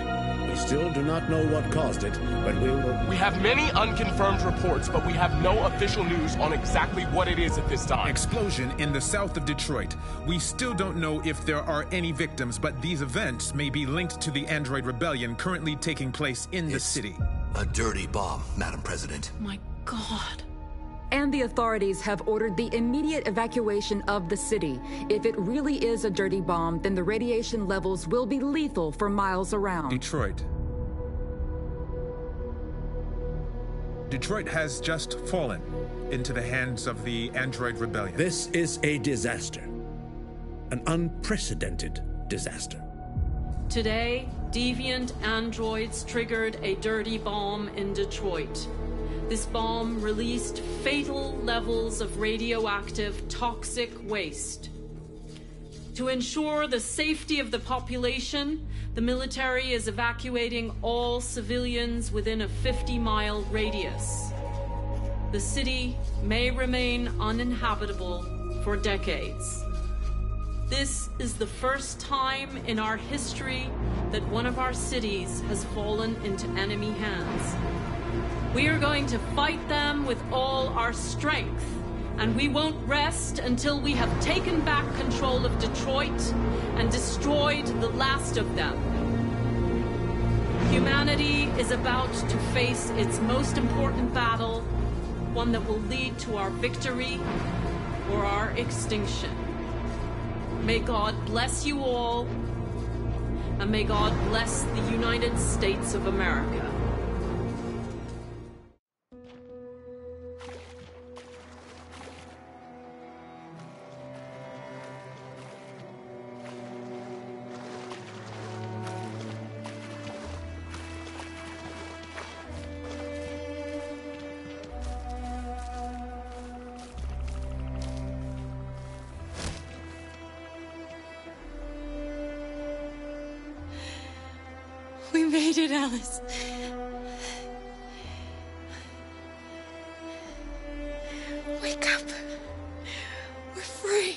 We still do not know what caused it, but we will... We have many unconfirmed reports, but we have no official news on exactly what it is at this time. Explosion in the south of Detroit. We still don't know if there are any victims, but these events may be linked to the Android rebellion currently taking place in the city. A dirty bomb, Madam President. My God. And the authorities have ordered the immediate evacuation of the city. If it really is a dirty bomb, then the radiation levels will be lethal for miles around. Detroit has just fallen into the hands of the Android rebellion. This is a disaster. An unprecedented disaster. Today, deviant androids triggered a dirty bomb in Detroit. This bomb released fatal levels of radioactive toxic waste. To ensure the safety of the population, the military is evacuating all civilians within a 50-mile radius. The city may remain uninhabitable for decades. This is the first time in our history that one of our cities has fallen into enemy hands. We are going to fight them with all our strength, and we won't rest until we have taken back control of Detroit and destroyed the last of them. Humanity is about to face its most important battle, one that will lead to our victory or our extinction. May God bless you all, and may God bless the United States of America. made it, Alice. Wake up. We're free.